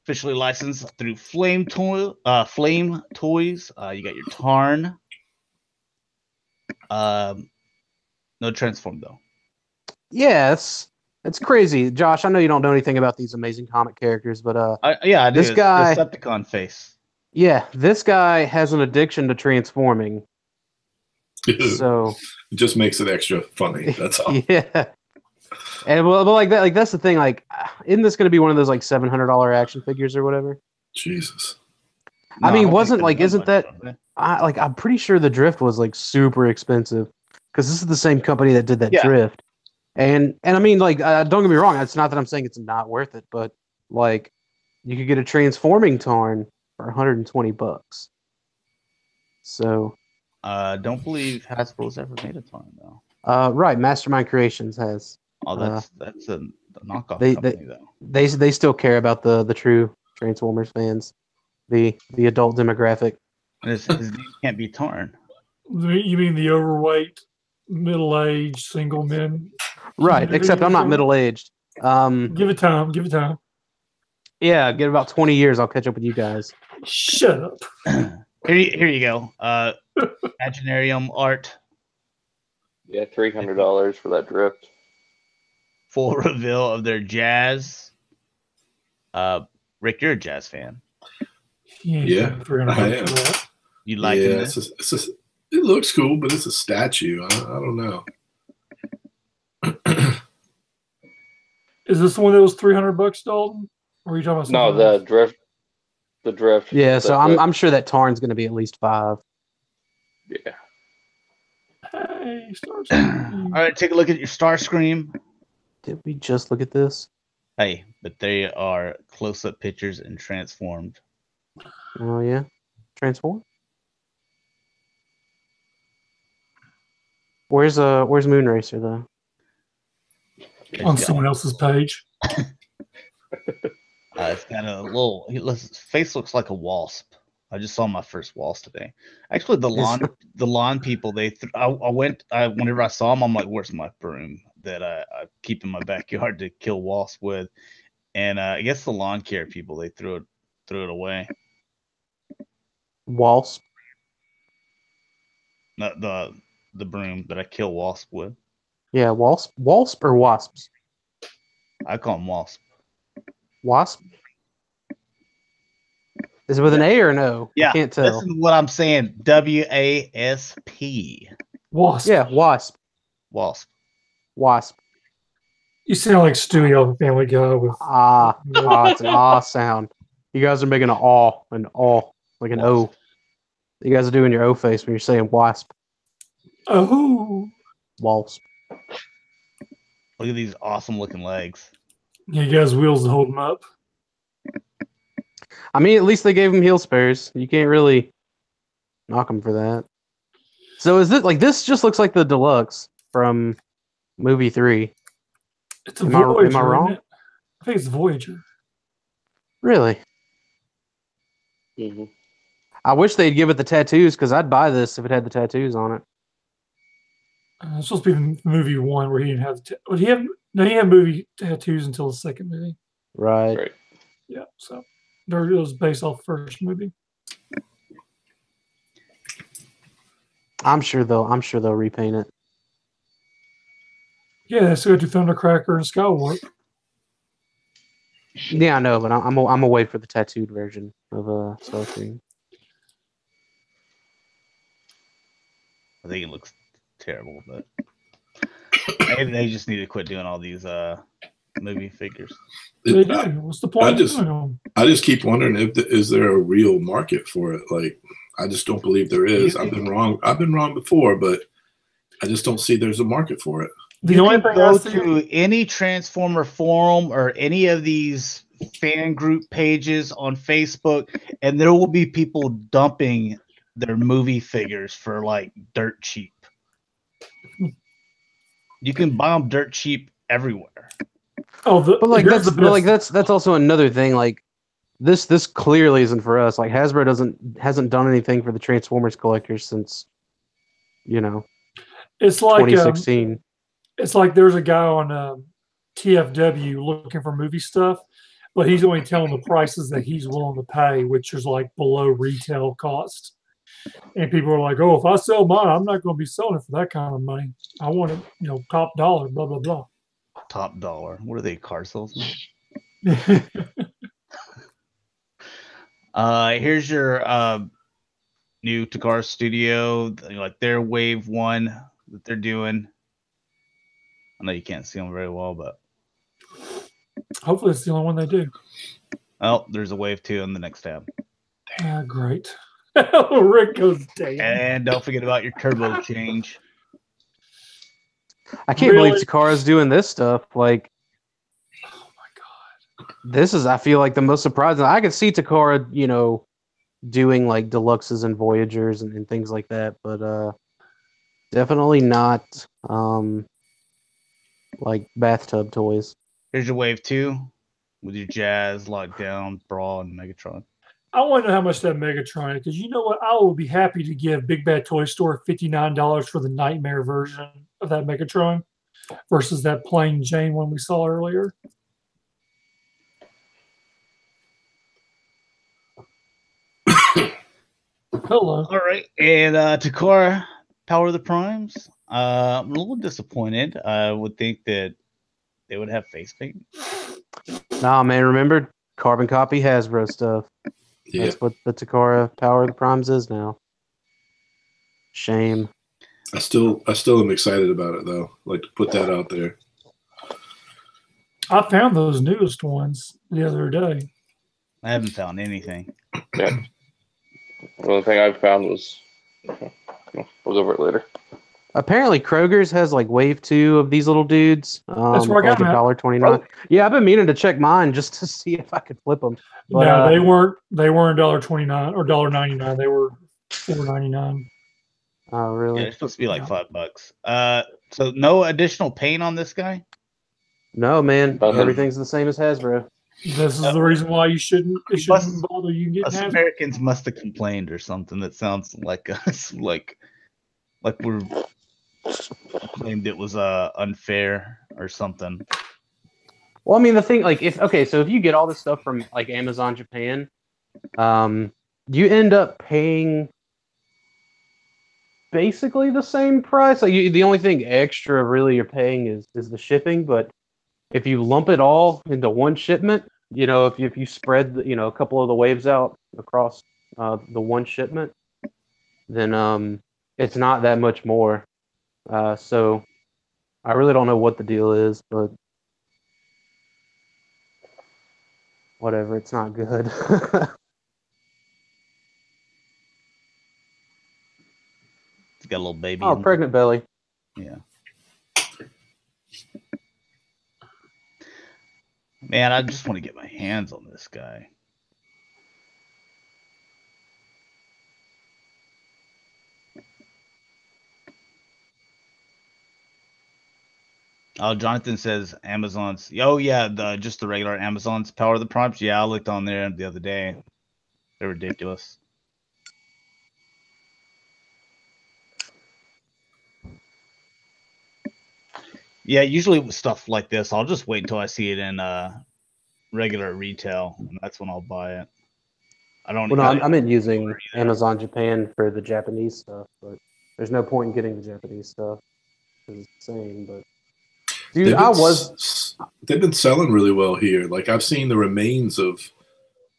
[SPEAKER 1] officially licensed through Flame Toys. You got your Tarn. No Transform though.
[SPEAKER 2] Yes, it's crazy, Josh. I know you don't know anything about these amazing comic characters, but
[SPEAKER 1] I do.
[SPEAKER 2] This guy,
[SPEAKER 1] Decepticon face.
[SPEAKER 2] Yeah, this guy has an addiction to transforming. So
[SPEAKER 5] it just makes it extra funny. That's all.
[SPEAKER 2] Yeah. And but like that, like that's the thing. Like, isn't this going to be one of those like $700 action figures or whatever?
[SPEAKER 5] Jesus.
[SPEAKER 2] I mean, wasn't like, isn't that? I'm pretty sure the Drift was like super expensive because this is the same company that did that Drift. And I mean, like, don't get me wrong. It's not that I'm saying it's not worth it, but like, you could get a transforming Tarn for $120. So,
[SPEAKER 1] don't believe Hasbro's ever made a Tarn though.
[SPEAKER 2] Right, Mastermind Creations has.
[SPEAKER 1] Oh, that's a knockoff company though.
[SPEAKER 2] They still care about the true Transformers fans, the adult demographic.
[SPEAKER 1] His name can't be Tarn.
[SPEAKER 3] You mean the overweight, middle-aged single men?
[SPEAKER 2] Right, except I'm not middle-aged.
[SPEAKER 3] Give it time.
[SPEAKER 2] Yeah, get about 20 years. I'll catch up with you guys.
[SPEAKER 3] Shut up.
[SPEAKER 1] Here you go. Imaginarium art.
[SPEAKER 4] Yeah, $300 for that Drift.
[SPEAKER 1] Full reveal of their jazz. Rick, you're a jazz fan.
[SPEAKER 5] Yeah, I am.
[SPEAKER 1] You like it?
[SPEAKER 5] It looks cool, but it's a statue. I don't know.
[SPEAKER 3] Is this the one that was $300, Dalton? Or are you talking about
[SPEAKER 4] no, the
[SPEAKER 3] else?
[SPEAKER 4] Drift. The Drift.
[SPEAKER 2] Yeah, so I'm sure that Tarn's going to be at least $5.
[SPEAKER 4] Yeah.
[SPEAKER 3] Hey.
[SPEAKER 1] All right, take a look at your Starscream.
[SPEAKER 2] Did we just look at this?
[SPEAKER 1] Hey, but they are close-up pictures and transformed.
[SPEAKER 2] Oh yeah, transform. Where's Moonracer though?
[SPEAKER 3] On someone else's page.
[SPEAKER 1] It's got a little. His face looks like a wasp. I just saw my first wasp today. Actually, the lawn people. Whenever I saw them, I'm like, "Where's my broom that I keep in my backyard to kill wasps with?" And I guess the lawn care people, they threw it away.
[SPEAKER 2] Wasp.
[SPEAKER 1] Not the broom that I kill wasp with.
[SPEAKER 2] Yeah, wasp or wasps.
[SPEAKER 1] I call them wasp.
[SPEAKER 2] Wasp. Is it with an A or an O?
[SPEAKER 1] Yeah,
[SPEAKER 2] I can't tell.
[SPEAKER 1] This is what I'm saying. W-A-S-P.
[SPEAKER 3] Wasp.
[SPEAKER 2] Yeah, wasp.
[SPEAKER 1] Wasp.
[SPEAKER 2] Wasp.
[SPEAKER 3] You sound like Stewie on Family Guy with
[SPEAKER 2] It's an ah sound. You guys are making an aw, like an O. You guys are doing your O face when you're saying wasp.
[SPEAKER 3] Oh.
[SPEAKER 2] Wasp.
[SPEAKER 1] Look at these awesome looking legs.
[SPEAKER 3] Yeah, you guys wheels to hold them up.
[SPEAKER 2] I mean, at least they gave him heel spares. You can't really knock him for that. So is this this just looks like the deluxe from movie 3?
[SPEAKER 3] It's a Voyager.
[SPEAKER 2] Am I wrong?
[SPEAKER 3] I think it's Voyager.
[SPEAKER 2] Really?
[SPEAKER 4] Mm-hmm.
[SPEAKER 2] I wish they'd give it the tattoos because I'd buy this if it had the tattoos on it.
[SPEAKER 3] It's supposed to be movie 1 where he didn't have the he had movie tattoos until the second movie.
[SPEAKER 2] Right.
[SPEAKER 3] Yeah, so it was based off the first movie.
[SPEAKER 2] I'm sure they'll repaint it.
[SPEAKER 3] Yeah, they still got to Thundercracker and Skywarp.
[SPEAKER 2] Yeah, I know, but I'm gonna wait for the tattooed version of Starscream.
[SPEAKER 1] I think it looks terrible, but maybe they just need to quit doing all these movie figures.
[SPEAKER 3] They do. What's the point?
[SPEAKER 5] I just keep wondering is there a real market for it? Like, I just don't believe there is. I've been wrong before, but I just don't see there's a market for it.
[SPEAKER 1] You can go to any Transformer forum or any of these fan group pages on Facebook, and there will be people dumping their movie figures for like dirt cheap. You can buy them dirt cheap everywhere.
[SPEAKER 2] That's also another thing. Like this clearly isn't for us. Like Hasbro hasn't done anything for the Transformers collectors since
[SPEAKER 3] it's like
[SPEAKER 2] 2016.
[SPEAKER 3] It's like there's a guy on TFW looking for movie stuff, but he's only telling the prices that he's willing to pay, which is like below retail cost. And people are like, "Oh, if I sell mine, I'm not going to be selling it for that kind of money. I want it, top dollar." Blah blah blah.
[SPEAKER 1] Top dollar. What are they, car salesmen? Here's your new Takara Studio, like their Wave 1 that they're doing. I know you can't see them very well, but
[SPEAKER 3] hopefully it's the only one they do.
[SPEAKER 1] Oh, there's a Wave 2 on the next tab.
[SPEAKER 3] Great. Rick goes damn.
[SPEAKER 1] And don't forget about your turbo change.
[SPEAKER 2] I can't believe Takara's doing this stuff. Like,
[SPEAKER 3] oh my god,
[SPEAKER 2] this is, I feel like, the most surprising. I could see Takara, doing like deluxes and Voyagers and things like that, but definitely not like bathtub toys.
[SPEAKER 1] Here's your Wave 2 with your Jazz, Lockdown, Brawl, and Megatron.
[SPEAKER 3] I want to know how much that Megatron is, because you know what? I will be happy to give Big Bad Toy Store $59 for the Nightmare version of that Megatron versus that plain Jane one we saw earlier. Hello.
[SPEAKER 1] All right. And Takara, Power of the Primes. I'm a little disappointed. I would think that they would have face paint.
[SPEAKER 2] Nah, man, remember carbon copy Hasbro stuff. Yeah. That's what the Takara Power of the Primes is now. Shame.
[SPEAKER 5] I still am excited about it though. Like to put that out there.
[SPEAKER 3] I found those newest ones the other day.
[SPEAKER 1] I haven't found anything.
[SPEAKER 4] Yeah. The only thing I found was we'll go over it later.
[SPEAKER 2] Apparently, Kroger's has like wave 2 of these little dudes.
[SPEAKER 3] That's where I got
[SPEAKER 2] for
[SPEAKER 3] them at.
[SPEAKER 2] $1.29. Yeah, I've been meaning to check mine just to see if I could flip them. But,
[SPEAKER 3] no, they weren't. They weren't $1.29 or $1.99. They were $4.99.
[SPEAKER 2] Oh, really?
[SPEAKER 1] Yeah, it's supposed to be like $5. So no additional paint on this guy?
[SPEAKER 2] No, man.
[SPEAKER 4] Nothing.
[SPEAKER 2] Everything's the same as Hasbro.
[SPEAKER 3] This is the reason why you shouldn't. It shouldn't bother you getting
[SPEAKER 1] Us
[SPEAKER 3] Hasbro.
[SPEAKER 1] Americans must have complained or something. That sounds like us, like we're claimed it was unfair or something.
[SPEAKER 2] Well, I mean, the thing, like, so if you get all this stuff from like Amazon Japan, you end up paying basically the same price. Like, the only thing extra really you're paying is the shipping. But if you lump it all into one shipment, if you spread a couple of the waves out across the one shipment, then it's not that much more. So I really don't know what the deal is, but whatever, it's not good.
[SPEAKER 1] It's got a little baby.
[SPEAKER 2] Oh, pregnant belly.
[SPEAKER 1] Yeah. Man, I just want to get my hands on this guy. Oh, Jonathan says Amazon's. Oh, yeah, just the regular Amazon's Power of the Primes. Yeah, I looked on there the other day. They're ridiculous. Yeah, usually with stuff like this, I'll just wait until I see it in regular retail, and that's when I'll buy it. I don't.
[SPEAKER 2] Well, no, I meant using Amazon Japan for the Japanese stuff, but there's no point in getting the Japanese stuff because it's the same. But dude,
[SPEAKER 5] they've been selling really well here. Like I've seen the remains of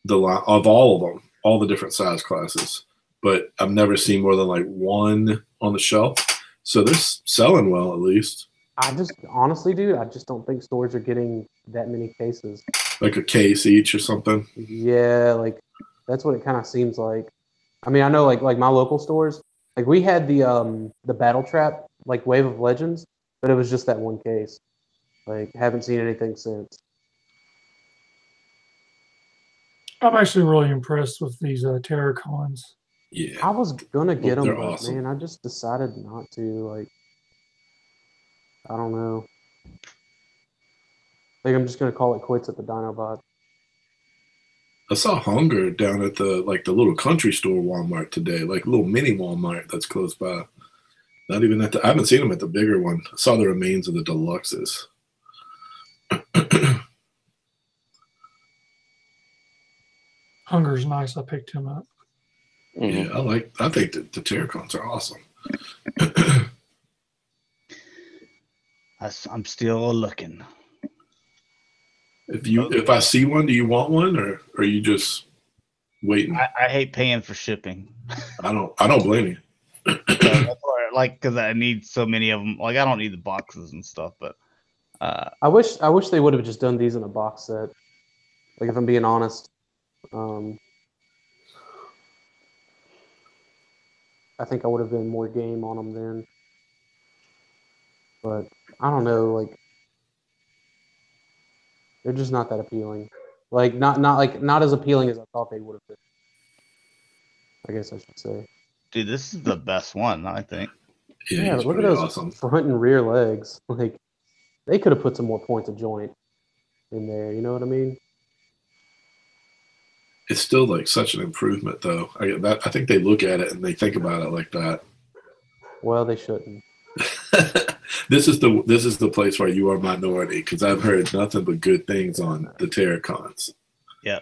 [SPEAKER 5] all of them, all the different size classes, but I've never seen more than like one on the shelf. So they're selling well, at least.
[SPEAKER 2] Honestly, dude, I just don't think stores are getting that many cases.
[SPEAKER 5] Like a case each or something.
[SPEAKER 2] Yeah, like that's what it kind of seems like. I mean, I know like my local stores, like we had the Battle Trap like Wave of Legends, but it was just that one case. Like haven't seen anything since.
[SPEAKER 3] I'm actually really impressed with these Terracons.
[SPEAKER 5] Yeah,
[SPEAKER 2] I was gonna get them, but
[SPEAKER 5] awesome.
[SPEAKER 2] man, I just decided not to. Like, I don't know. Like, I'm just gonna call it quits at the Dinobot.
[SPEAKER 5] I saw Hunger down at the little country store Walmart today, like a little mini Walmart that's close by. Not even I haven't seen them at the bigger one. I saw the remains of the deluxes.
[SPEAKER 3] Hunger's nice. I picked him up.
[SPEAKER 5] Yeah, I think the Terracons are awesome.
[SPEAKER 1] I'm still looking.
[SPEAKER 5] If I see one, do you want one, or are you just waiting?
[SPEAKER 1] I hate paying for shipping.
[SPEAKER 5] I don't blame you.
[SPEAKER 1] That's why, like, because I need so many of them. Like, I don't need the boxes and stuff, but
[SPEAKER 2] I wish they would have just done these in a box set. Like, if I'm being honest, I think I would have been more game on them then. But I don't know, like they're just not that appealing. Like not as appealing as I thought they would have been. I guess I should say.
[SPEAKER 1] Dude, this is the best one, I think.
[SPEAKER 2] Yeah, but look at those front and rear legs. Like they could have put some more points of joint in there. You know what I mean?
[SPEAKER 5] It's still like such an improvement, though. I think they look at it and they think about it like that.
[SPEAKER 2] Well, they shouldn't.
[SPEAKER 5] This is the place where you are minority, because I've heard nothing but good things on the Terracons.
[SPEAKER 1] Yeah.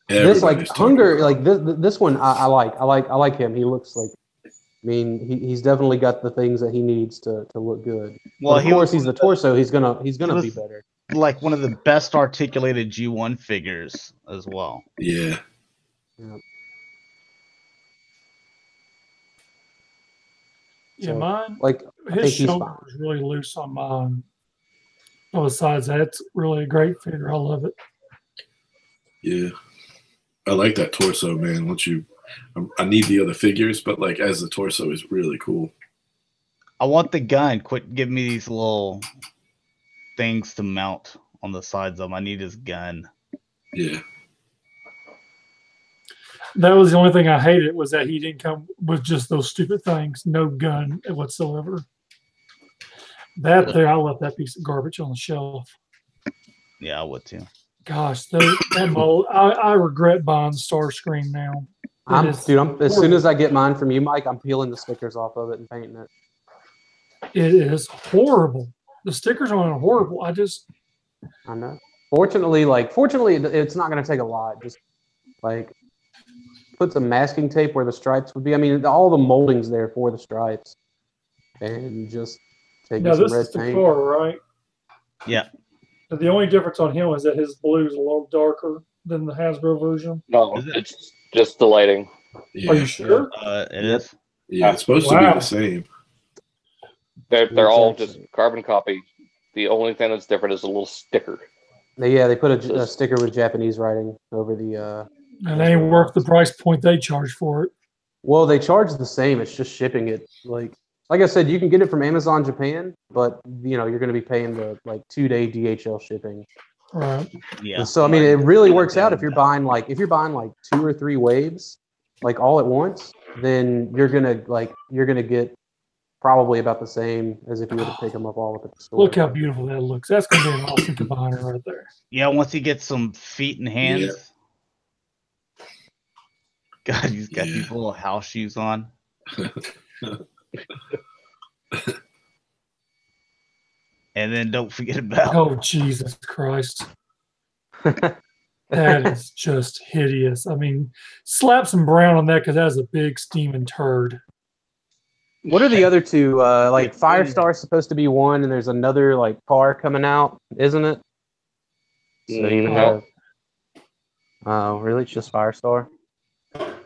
[SPEAKER 2] This like Hunger, like this one, I like him. He looks like, I mean, he's definitely got the things that he needs to look good.
[SPEAKER 1] Well,
[SPEAKER 2] of course, he's the torso. He's gonna be better.
[SPEAKER 1] Like one of the best articulated G1 figures as well.
[SPEAKER 5] Yeah.
[SPEAKER 3] Yeah, mine.
[SPEAKER 2] Like
[SPEAKER 3] his shoulder is really loose on mine. But besides that, it's really a great figure. I love it.
[SPEAKER 5] Yeah, I like that torso, man. I need the other figures, but like as the torso is really cool.
[SPEAKER 1] I want the gun. Quit giving me these little things to mount on the sides of them. I need his gun.
[SPEAKER 5] Yeah.
[SPEAKER 3] That was the only thing I hated, was that he didn't come with just those stupid things. No gun whatsoever. That there, I left that piece of garbage on the shelf.
[SPEAKER 1] Yeah, I would too.
[SPEAKER 3] Gosh, that mold, I regret buying Starscream now.
[SPEAKER 2] As soon as I get mine from you, Mike, I'm peeling the stickers off of it and painting it.
[SPEAKER 3] It is horrible. The stickers on it are horrible. I
[SPEAKER 2] know. Fortunately, it's not going to take a lot. Just like put some masking tape where the stripes would be. I mean, all the molding's there for the stripes, and just take some red paint. This is the
[SPEAKER 3] car, right?
[SPEAKER 1] Yeah.
[SPEAKER 3] The only difference on him is that his blue is a little darker than the Hasbro version.
[SPEAKER 4] No, it's just the lighting.
[SPEAKER 5] Yeah.
[SPEAKER 3] Are you sure?
[SPEAKER 1] It is.
[SPEAKER 5] Yeah, it's supposed to be the same.
[SPEAKER 4] They're all just carbon copy. The only thing that's different is a little sticker.
[SPEAKER 2] They put a sticker with Japanese writing over the.
[SPEAKER 3] And they ain't worth the price point they charge for it.
[SPEAKER 2] Well, they charge the same. It's just shipping it. Like I said, you can get it from Amazon Japan, but you're going to be paying the 2-day DHL shipping.
[SPEAKER 3] Right.
[SPEAKER 1] Yeah.
[SPEAKER 2] So I mean, it really works out if you're buying 2 or 3 waves, all at once. Then you're gonna get probably about the same as if you were to pick them up all up at the store.
[SPEAKER 3] Look how beautiful that looks. That's going to be an awesome combiner right there.
[SPEAKER 1] Yeah, once he gets some feet and hands. Yeah. God, he's got these little house shoes on. And then don't forget about...
[SPEAKER 3] Oh, Jesus Christ. That is just hideous. I mean, slap some brown on that because that is a big steaming turd.
[SPEAKER 2] What are the other two? Firestar's supposed to be one, and there's another car coming out, isn't it? So oh, really? It's just Firestar?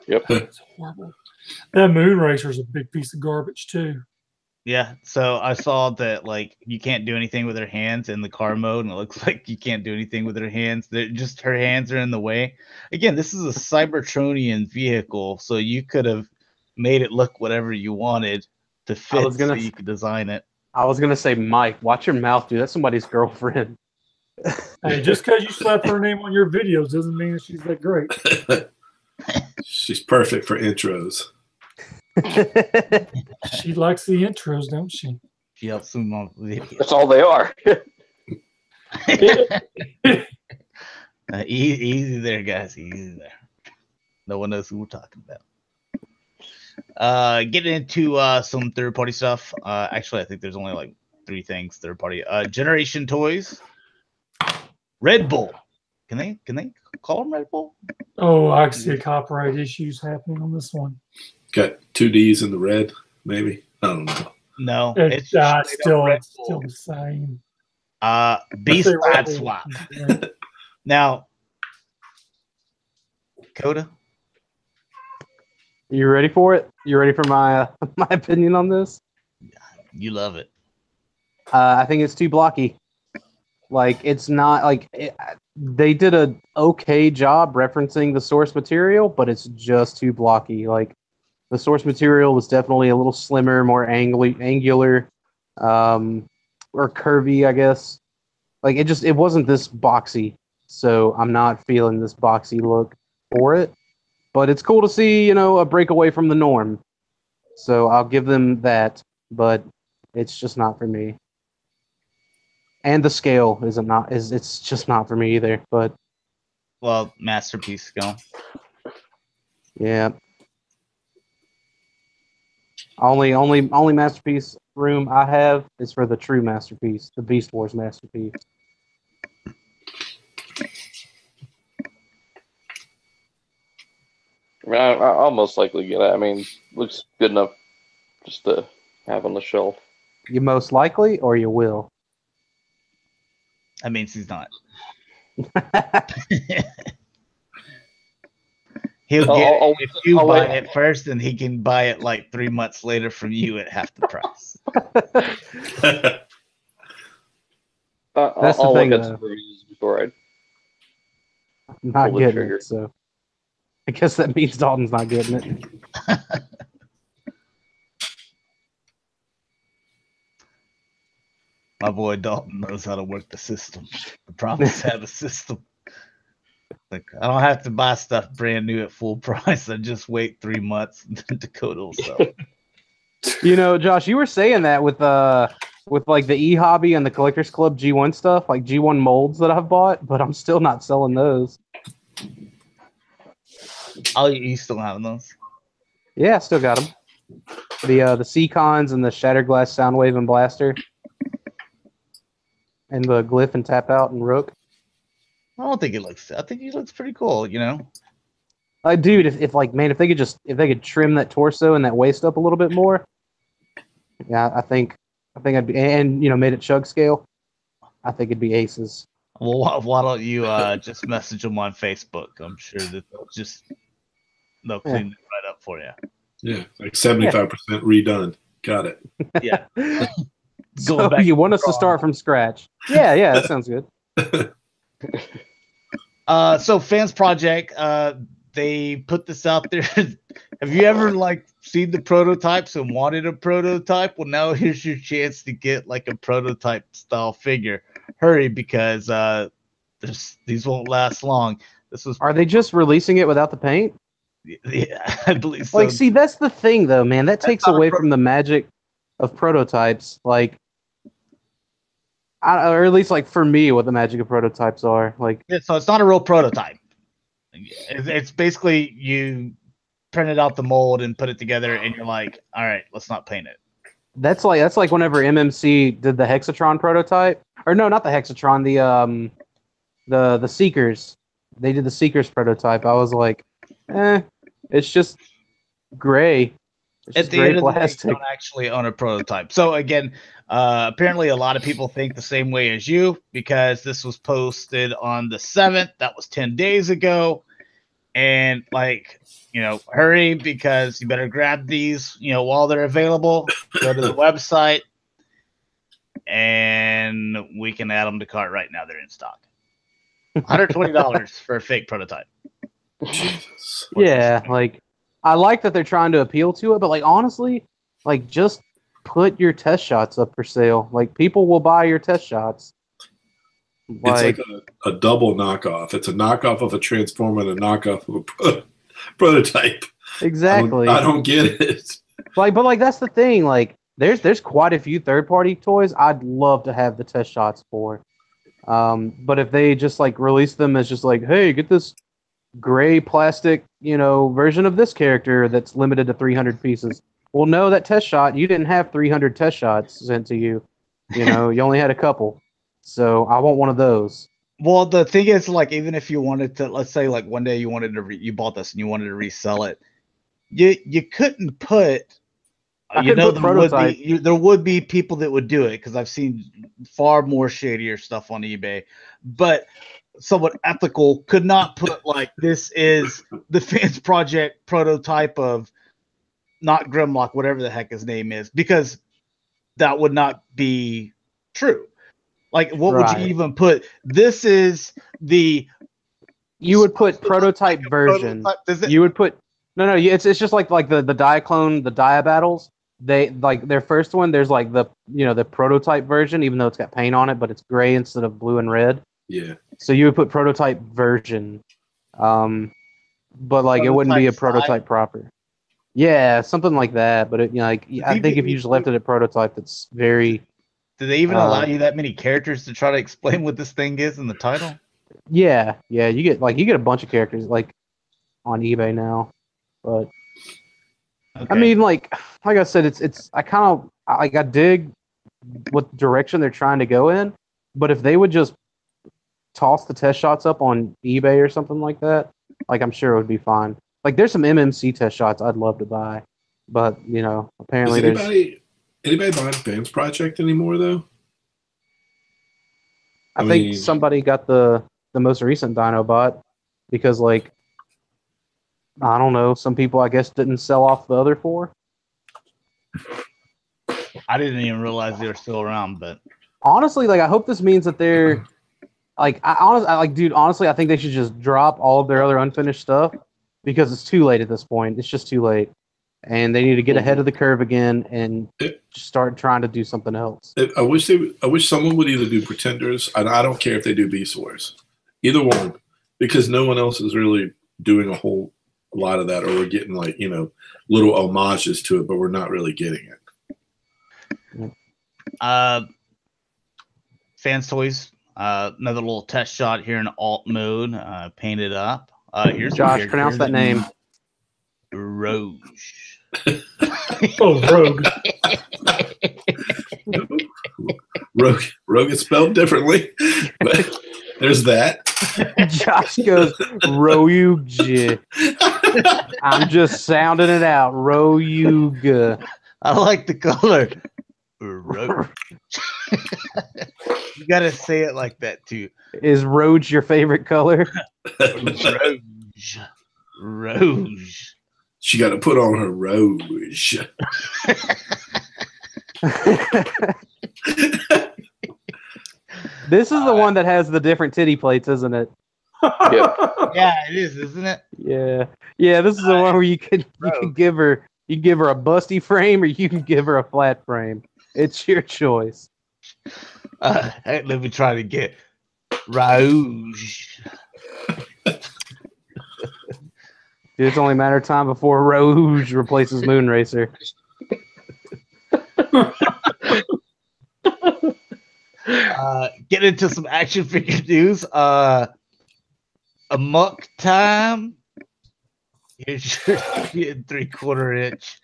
[SPEAKER 4] Yep.
[SPEAKER 3] It's horrible. That Moon Racer is a big piece of garbage too.
[SPEAKER 1] Yeah, so I saw that you can't do anything with her hands in the car mode, and it looks like you can't do anything with her hands. Just her hands are in the way. Again, this is a Cybertronian vehicle, so you could have made it look whatever you wanted to fit, so you could design it.
[SPEAKER 2] I was gonna say, Mike, watch your mouth, dude. That's somebody's girlfriend.
[SPEAKER 3] Hey, just because you slap her name on your videos doesn't mean she's that great.
[SPEAKER 5] She's perfect for intros.
[SPEAKER 3] She likes the intros, don't she?
[SPEAKER 1] She helps them on videos.
[SPEAKER 4] That's all they are.
[SPEAKER 1] Easy there, guys. Easy there. No one knows who we're talking about. Getting into some third-party stuff. Actually, I think there's only 3 things third-party. Generation Toys. Red Bull. Can they call them Red Bull?
[SPEAKER 3] Oh, I see copyright issues happening on this one.
[SPEAKER 5] Got 2 D's in the red, maybe. I don't know.
[SPEAKER 3] No, it's still the same.
[SPEAKER 1] B-Slide Swap. Now, Dakota,
[SPEAKER 2] you ready for it? You ready for my opinion on this?
[SPEAKER 1] You love it.
[SPEAKER 2] I think it's too blocky. It's not they did a okay job referencing the source material, but it's just too blocky. The source material was definitely a little slimmer, more angular, or curvy, I guess. It wasn't this boxy, so I'm not feeling this boxy look for it. But it's cool to see, a break away from the norm. So I'll give them that, but it's just not for me. And the scale it's just not for me either. But
[SPEAKER 1] masterpiece scale.
[SPEAKER 2] Yeah. Only masterpiece room I have is for the true masterpiece, the Beast Wars masterpiece.
[SPEAKER 4] I mean, I'll most likely get it. I mean, looks good enough just to have on the shelf.
[SPEAKER 2] You most likely, or you will?
[SPEAKER 1] That means he's not. He'll get it if you buy it first, and he can buy it 3 months later from you at half the price.
[SPEAKER 2] That's the thing,
[SPEAKER 4] look at some reviews before
[SPEAKER 2] I'm not getting it, so I guess that means Dalton's not getting it.
[SPEAKER 1] My boy Dalton knows how to work the system. The PrimalSabbath system. Like, I don't have to buy stuff brand new at full price. I just wait 3 months and then Dakota will sell it.
[SPEAKER 2] You know, Josh, you were saying that with like the e-hobby and the Collectors Club G1 stuff, like G1 molds that I've bought, but I'm still not selling those.
[SPEAKER 1] Oh, you still have those?
[SPEAKER 2] Yeah, I still got them. The C-Cons and the Shatterglass Soundwave and Blaster. And the Glyph and Tap Out and Rook.
[SPEAKER 1] I think he looks pretty cool, you know?
[SPEAKER 2] Dude, if they could trim that torso and that waist up a little bit more, yeah, I think I'd be, and made it chug scale, I think it'd be aces.
[SPEAKER 1] Well, why don't you just message them on Facebook? I'm sure that they'll clean it right up for you.
[SPEAKER 5] Yeah, like 75% redone. Got it.
[SPEAKER 1] Yeah.
[SPEAKER 2] So you want us to start from scratch? Yeah, that sounds good.
[SPEAKER 1] So Fans Project, they put this out there. Have you ever seen the prototypes and wanted a prototype? Well, now here's your chance to get like a prototype style figure. Hurry, because these won't last long.
[SPEAKER 2] Are they just releasing it without the paint?
[SPEAKER 1] Yeah, I believe so.
[SPEAKER 2] See, that's the thing though, man. That takes away from the magic of prototypes. Or at least for me, what the magic of prototypes are.
[SPEAKER 1] So it's not a real prototype. It's basically you printed out the mold and put it together, and you're like, all right, let's not paint it.
[SPEAKER 2] That's like whenever MMC did the Hexatron prototype, or no, not the Hexatron, the Seekers. They did the Seekers prototype. I was like, it's just gray. It's
[SPEAKER 1] at the end of the day, you don't actually own a prototype. So again, apparently a lot of people think the same way as you, because this was posted on the 7th. That was 10 days ago. And hurry, because you better grab these, while they're available. Go to the website and we can add them to cart right now. They're in stock. $120 for a fake prototype.
[SPEAKER 5] Jesus.
[SPEAKER 2] Yeah, I like that they're trying to appeal to it, but honestly, just put your test shots up for sale. People will buy your test shots.
[SPEAKER 5] It's like a double knockoff. It's a knockoff of a Transformer and a knockoff of a prototype.
[SPEAKER 2] Exactly.
[SPEAKER 5] I don't get it.
[SPEAKER 2] But that's the thing. There's quite a few third-party toys I'd love to have the test shots for. But if they just release them as just hey, get this gray plastic, version of this character that's limited to 300 pieces. Well, no, that test shot, you didn't have 300 test shots sent to you. You only had a couple. So I want one of those.
[SPEAKER 1] Well, the thing is, even if you wanted to, let's say, one day you wanted to, you bought this and you wanted to resell it, you couldn't put, there would be people that would do it, because I've seen far more shadier stuff on eBay, but somewhat ethical could not put this is the Fans Project prototype of not Grimlock, whatever the heck his name is, because that would not be true. What would you even put? This is the.
[SPEAKER 2] You would put prototype version. You would put no. It's just like the Diaclone, the Dia battles. They their first one. There's the prototype version, even though it's got paint on it, but it's gray instead of blue and red.
[SPEAKER 5] Yeah.
[SPEAKER 2] So you would put prototype version, but prototype it wouldn't be a prototype proper. Yeah, something like that. But I think if you just left it at prototype, it's very.
[SPEAKER 1] Do they even allow you that many characters to try to explain what this thing is in the title?
[SPEAKER 2] Yeah, you get a bunch of characters on eBay now, but okay. I mean, like I said, it's I dig what direction they're trying to go in, but if they would just toss the test shots up on eBay or something like that, I'm sure it would be fine. There's some MMC test shots I'd love to buy, but apparently
[SPEAKER 5] there's. Anybody buying Fans Project anymore, though?
[SPEAKER 2] I think somebody got the most recent Dinobot because, I don't know, some people, I guess, didn't sell off the other 4.
[SPEAKER 1] I didn't even realize they were still around, but...
[SPEAKER 2] Honestly, I hope this means that they're... honestly, I think they should just drop all of their other unfinished stuff because it's too late at this point. It's just too late. and they need to get ahead of the curve again and start trying to do something else.
[SPEAKER 5] I wish someone would either do Pretenders, and I don't care if they do Beast Wars, either one, because no one else is really doing a whole lot of that, or we're getting like little homages to it, but we're not really getting it.
[SPEAKER 1] Fans Toys, another little test shot here in alt mode, painted up. Here's
[SPEAKER 2] Josh, pronounce that name.
[SPEAKER 1] Rogue.
[SPEAKER 3] Oh, Rogue.
[SPEAKER 5] Rogue is spelled differently, but there's that.
[SPEAKER 2] Josh goes, Rogue. I'm just sounding it out. Rogue.
[SPEAKER 1] I like the color. Rogue. You gotta say it like that too.
[SPEAKER 2] Is Rogue your favorite color?
[SPEAKER 1] Rouge.
[SPEAKER 5] She got to put on her rouge.
[SPEAKER 2] This is the one that has the different titty plates, isn't it?
[SPEAKER 1] Yeah, it is, isn't it?
[SPEAKER 2] Yeah. This is the one where you can give her a busty frame, or you can give her a flat frame. It's your choice.
[SPEAKER 1] Let me try to get Rouge.
[SPEAKER 2] Dude, it's only a matter of time before Rouge replaces Moonracer.
[SPEAKER 1] Get into some action figure news. Amok Time. Here's your 3/4 inch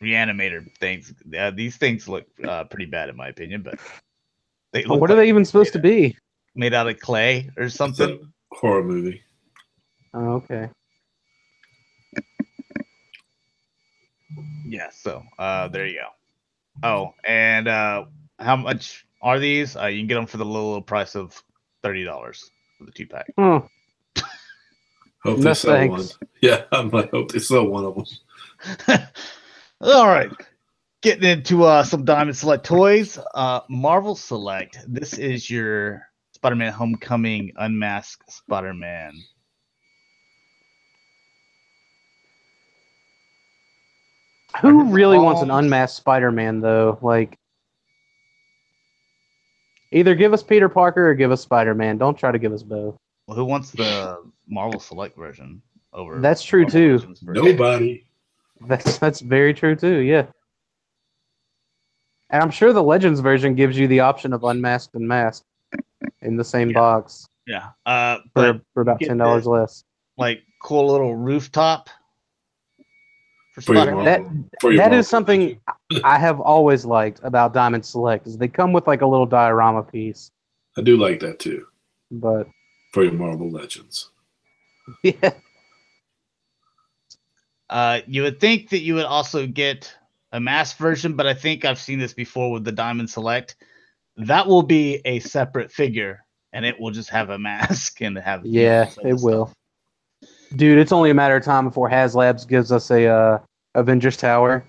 [SPEAKER 1] reanimator things. These things look pretty bad in my opinion, but they look
[SPEAKER 2] what are they even supposed to be?
[SPEAKER 1] Made out of clay or something?
[SPEAKER 5] It's a horror movie.
[SPEAKER 2] Oh, okay.
[SPEAKER 1] Yeah, so there you go. Oh, and how much are these? You can get them for the low price of $30 for the 2-pack.
[SPEAKER 2] Oh.
[SPEAKER 5] Hope they sell one. Yeah, I hope they sell one of them.
[SPEAKER 1] All right. Getting into some Diamond Select toys. Marvel Select. This is your Spider-Man Homecoming Unmasked Spider-Man.
[SPEAKER 2] Who really wants an unmasked Spider-Man, though? Like, either give us Peter Parker or give us Spider-Man. Don't try to give us both.
[SPEAKER 1] Well, who wants the Marvel Select version over?
[SPEAKER 2] That's true too.
[SPEAKER 5] Nobody.
[SPEAKER 2] That's very true too. Yeah, and I'm sure the Legends version gives you the option of unmasked and masked in the same box.
[SPEAKER 1] Yeah,
[SPEAKER 2] for about $10 less.
[SPEAKER 1] Like cool little rooftop.
[SPEAKER 2] That is something I have always liked about Diamond Select. Is they come with like a little diorama piece.
[SPEAKER 5] I do like that too.
[SPEAKER 2] But
[SPEAKER 5] for your Marvel Legends.
[SPEAKER 2] Yeah.
[SPEAKER 1] You would think that you would also get a mask version, but I think I've seen this before with the Diamond Select. That will be a separate figure, and it will just have a mask and have.
[SPEAKER 2] Yeah, it will. Dude, it's only a matter of time before HasLabs gives us a Avengers Tower.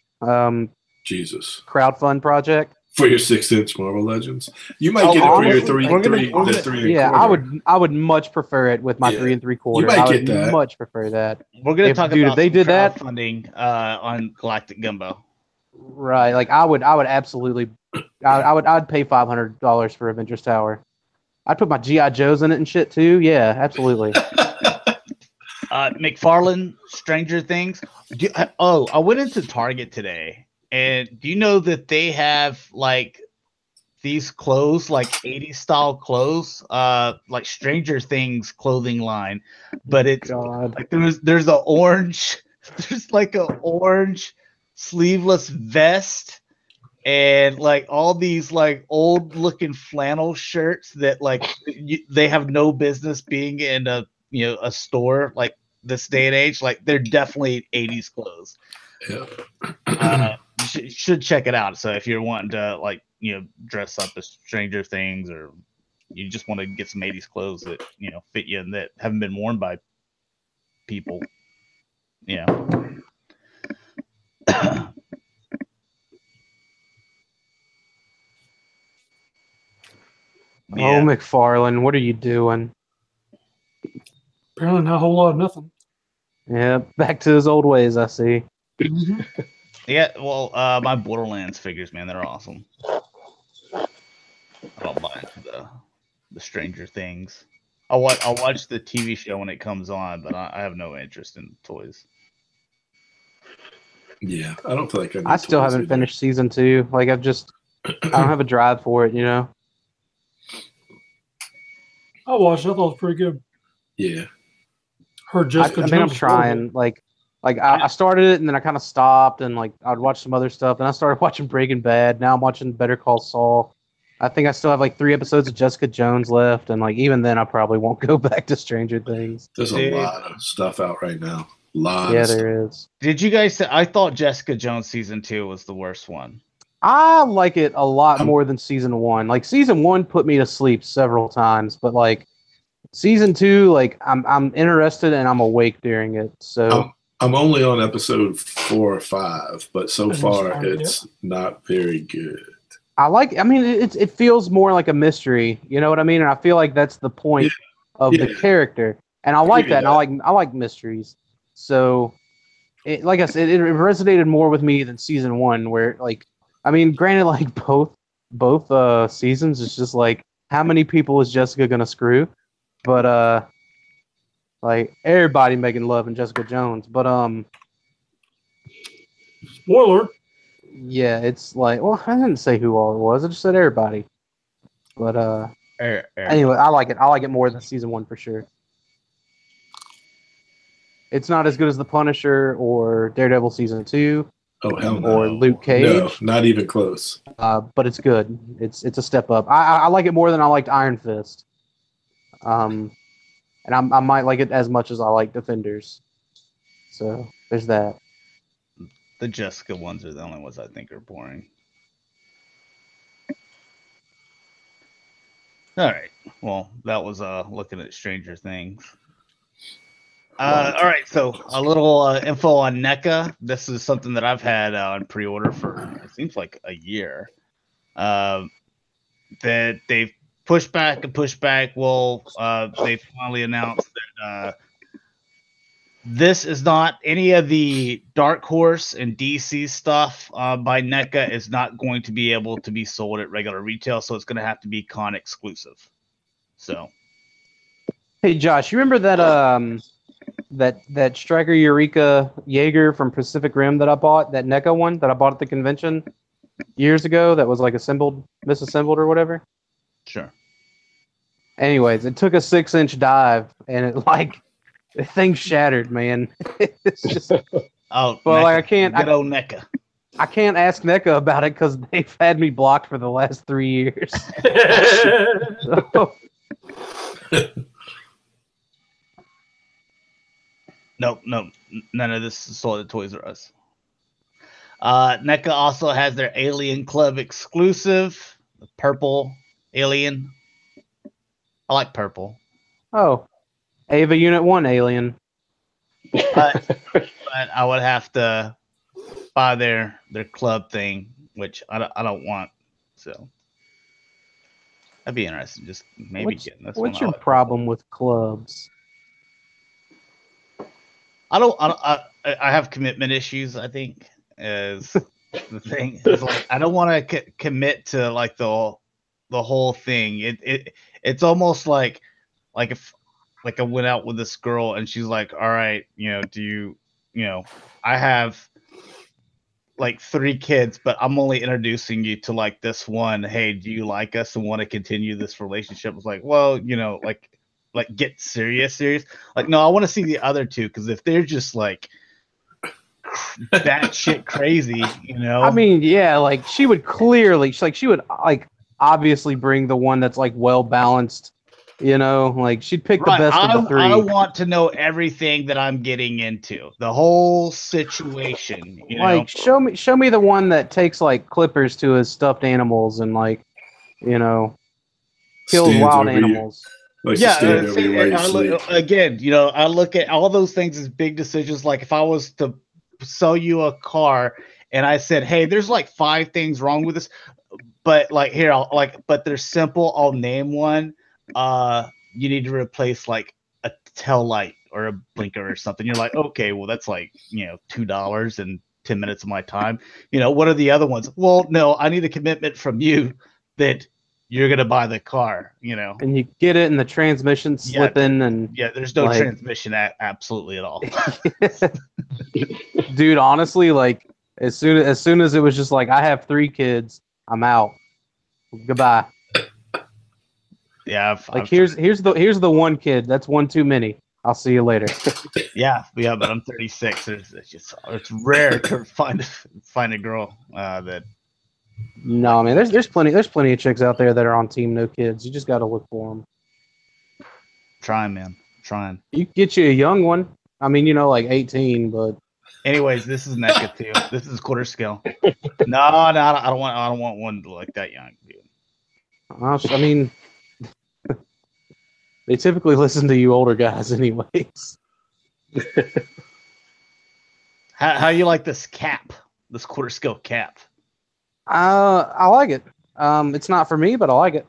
[SPEAKER 5] Jesus.
[SPEAKER 2] Crowdfund project.
[SPEAKER 5] For your 6-inch Marvel Legends, you might get it for your 3 3/4.
[SPEAKER 2] Yeah, I would much prefer it with my 3 3/4.
[SPEAKER 5] You might get that.
[SPEAKER 2] Much prefer that.
[SPEAKER 1] We're gonna talk about
[SPEAKER 2] they did that
[SPEAKER 1] funding on Galactic Gumbo.
[SPEAKER 2] Right, like I would absolutely, I'd pay $500 for Avengers Tower. I'd put my GI Joes in it and shit too. Yeah, absolutely.
[SPEAKER 1] McFarlane, Stranger Things. I went into Target today. And do you know that they have like these clothes, like 80s style clothes, like Stranger Things clothing line, but it's like there's an orange, there's like an orange sleeveless vest, and like all these like old looking flannel shirts that like they have no business being in a a store like this day and age. Like they're definitely 80s clothes.
[SPEAKER 5] Yeah.
[SPEAKER 1] You should check it out. So if you're wanting to like dress up as Stranger Things, or you just want to get some 80s clothes that fit you and that haven't been worn by people,
[SPEAKER 2] Oh, McFarlane, what are you doing?
[SPEAKER 3] Apparently not a whole lot of nothing.
[SPEAKER 2] Yeah, back to his old ways, I see.
[SPEAKER 1] Yeah, well, my Borderlands figures, man, they're awesome. I don't buy into the Stranger Things. I'll watch the TV show when it comes on, but I have no interest in toys.
[SPEAKER 5] Yeah, I don't feel like
[SPEAKER 2] I still haven't finished season 2. Like I don't have a drive for it, you know.
[SPEAKER 3] I watched it. I thought it was pretty good.
[SPEAKER 5] Yeah.
[SPEAKER 3] Heard Jessica Jones.
[SPEAKER 2] I mean, I'm trying. Like I started it and then I kind of stopped and like I'd watch some other stuff. And I started watching Breaking Bad. Now I'm watching Better Call Saul. I think I still have like 3 episodes of Jessica Jones left, and like even then I probably won't go back to Stranger Things.
[SPEAKER 5] There's a lot of stuff out right now.
[SPEAKER 2] There is.
[SPEAKER 1] Did you guys say? I thought Jessica Jones season 2 was the worst one.
[SPEAKER 2] I like it a lot more than season 1. Like season 1 put me to sleep several times, but like season 2, like I'm interested and I'm awake during it. So
[SPEAKER 5] I'm only on episode 4 or 5, but so far it's not very good.
[SPEAKER 2] I mean, it feels more like a mystery. You know what I mean? And I feel like that's the point of the character. And I like that. And I like mysteries. So, like I said, it resonated more with me than season 1. Where, like, I mean, granted, like both seasons, it's just like, how many people is Jessica gonna screw? But like everybody making love in Jessica Jones. But
[SPEAKER 3] spoiler.
[SPEAKER 2] Yeah, it's like, well, I didn't say who all it was. I just said everybody. But anyway, I like it. I like it more than season 1 for sure. It's not as good as The Punisher or Daredevil season 2.
[SPEAKER 5] Oh hell no.
[SPEAKER 2] Or Luke Cage.
[SPEAKER 5] No, not even close.
[SPEAKER 2] But it's good. It's a step up. I like it more than I liked Iron Fist. And I might like it as much as I like Defenders. So there's that.
[SPEAKER 1] The Jessica ones are the only ones I think are boring. All right. Well, that was looking at Stranger Things. All right. So a little info on NECA. This is something that I've had on pre-order for it seems like a year. That they've pushed back and pushed back. Well, they finally announced that. This is not any of the Dark Horse and DC stuff by NECA is not going to be able to be sold at regular retail, so it's going to have to be con exclusive. So,
[SPEAKER 2] hey Josh, you remember that that Striker Eureka Jaeger from Pacific Rim that I bought, that NECA one that I bought at the convention years ago? That was like misassembled or whatever.
[SPEAKER 1] Sure.
[SPEAKER 2] Anyways, it took a 6-inch dive and it like. The thing shattered, man. It's just
[SPEAKER 1] well,
[SPEAKER 2] like I can't.
[SPEAKER 1] Good old NECA.
[SPEAKER 2] I can't ask NECA about it because they've had me blocked for the last 3 years.
[SPEAKER 1] Nope, none of this is sold at Toys R Us. NECA also has their Alien Club exclusive, the purple Alien. I like purple.
[SPEAKER 2] Oh. Ava Unit 1 Alien.
[SPEAKER 1] But I would have to buy their club thing, which I don't want. So that'd be interesting. Just maybe getting this.
[SPEAKER 2] What's your problem with clubs?
[SPEAKER 1] I have commitment issues. I think is the thing. It's like I don't want to commit to like the whole thing. It's almost like if. Like I went out with this girl and she's like, all right, I have like 3 kids, but I'm only introducing you to like this one. Hey, do you like us and want to continue this relationship? It's like, well, like get serious. Like, no, I want to see the other 2. Cause if they're just like that shit crazy,
[SPEAKER 2] I mean, yeah, like she would obviously bring the one that's like well-balanced. Like she'd pick the best of the 3.
[SPEAKER 1] I want to know everything that I'm getting into, the whole situation.
[SPEAKER 2] Like show me the one that takes like clippers to his stuffed animals and like, kills wild animals.
[SPEAKER 1] Yeah, I look at all those things as big decisions. Like if I was to sell you a car and I said, hey, there's like 5 things wrong with this, but like here, but they're simple. I'll name one. You need to replace like a tail light or a blinker or something. You're like, okay, well that's like, $2 and 10 minutes of my time. What are the other ones? Well, no, I need a commitment from you that you're gonna buy the car,
[SPEAKER 2] And you get it, and the transmission slipping, and
[SPEAKER 1] there's no transmission absolutely at all.
[SPEAKER 2] Dude, honestly, like as soon as it was just like, I have 3 kids, I'm out. Goodbye.
[SPEAKER 1] Yeah,
[SPEAKER 2] here's the one kid. That's one too many. I'll see you later.
[SPEAKER 1] yeah, but I'm 36. It's rare to find a girl that.
[SPEAKER 2] No, man. There's plenty of chicks out there that are on team no kids. You just got to look for them.
[SPEAKER 1] Trying, man. Trying.
[SPEAKER 2] You get you a young one. I mean, like 18, but.
[SPEAKER 1] Anyways, this is NECA too. This is quarter scale. No, I don't want one like that young, dude.
[SPEAKER 2] I mean, they typically listen to you older guys, anyways.
[SPEAKER 1] How you like this cap? This quarter scale cap?
[SPEAKER 2] I like it. It's not for me, but I like it.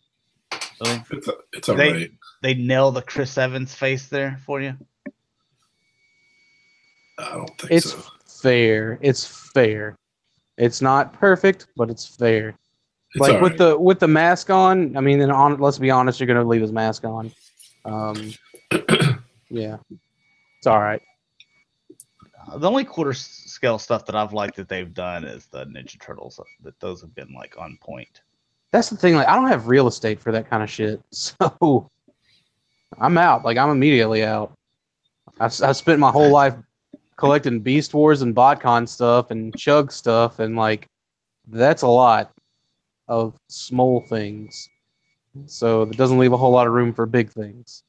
[SPEAKER 1] Really?
[SPEAKER 5] It's alright.
[SPEAKER 1] They nail the Chris Evans face there for you.
[SPEAKER 5] I don't think
[SPEAKER 2] it's
[SPEAKER 5] so.
[SPEAKER 2] Fair. It's fair. It's not perfect, but it's fair.
[SPEAKER 5] It's
[SPEAKER 2] like
[SPEAKER 5] right.
[SPEAKER 2] with the mask on. I mean, let's be honest. You're gonna leave his mask on. Yeah, it's all right.
[SPEAKER 1] The only quarter scale stuff that I've liked that they've done is the Ninja Turtles. That those have been like on point.
[SPEAKER 2] That's the thing. Like, I don't have real estate for that kind of shit, so I'm out. Like, I'm immediately out. I spent my whole life collecting Beast Wars and BotCon stuff and Chug stuff, and like that's a lot of small things. So it doesn't leave a whole lot of room for big things.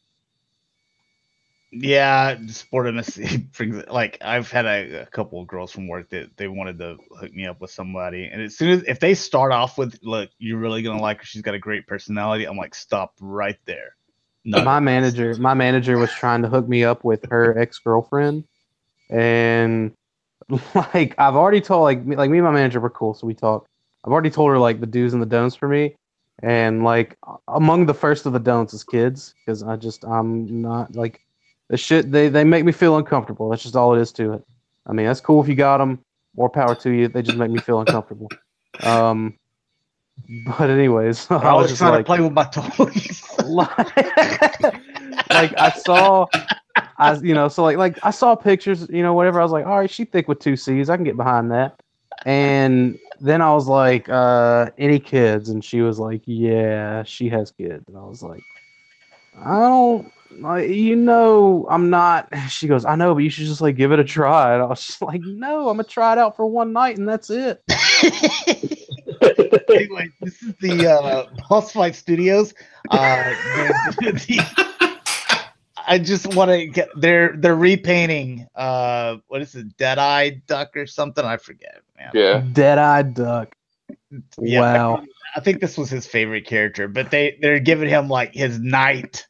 [SPEAKER 1] Yeah, sport MSC brings it. Like, I've had a couple of girls from work that they wanted to hook me up with somebody, and as soon as if they start off with, "Look, you're really gonna like her. She's got a great personality," I'm like, "Stop right there."
[SPEAKER 2] My manager was trying to hook me up with her ex-girlfriend, and like I've already told like me and my manager were cool, so we talk. I've already told her like the do's and the don'ts for me, and like among the first of the don'ts is kids, because I'm not like the shit. They make me feel uncomfortable. That's just all it is to it. I mean, that's cool if you got them. More power to you. They just make me feel uncomfortable. But anyways,
[SPEAKER 1] I was just trying to play with my toys.
[SPEAKER 2] Like I saw pictures, whatever. I was like, all right, she thick with 2 C's. I can get behind that. And then I was like, any kids? And she was like, yeah, she has kids. And I was like, I'm not. She goes, I know, but you should just like give it a try. And I was just like, no, I'm gonna try it out for one night and that's it.
[SPEAKER 1] Anyway, this is the Boss Fight Studios. I just want to get they're repainting what is it, Dead-Eye Duck or something? I forget, man.
[SPEAKER 4] Yeah.
[SPEAKER 2] Dead-Eye Duck.
[SPEAKER 1] Yeah,
[SPEAKER 2] wow.
[SPEAKER 1] I think this was his favorite character, but they're giving him like his knight.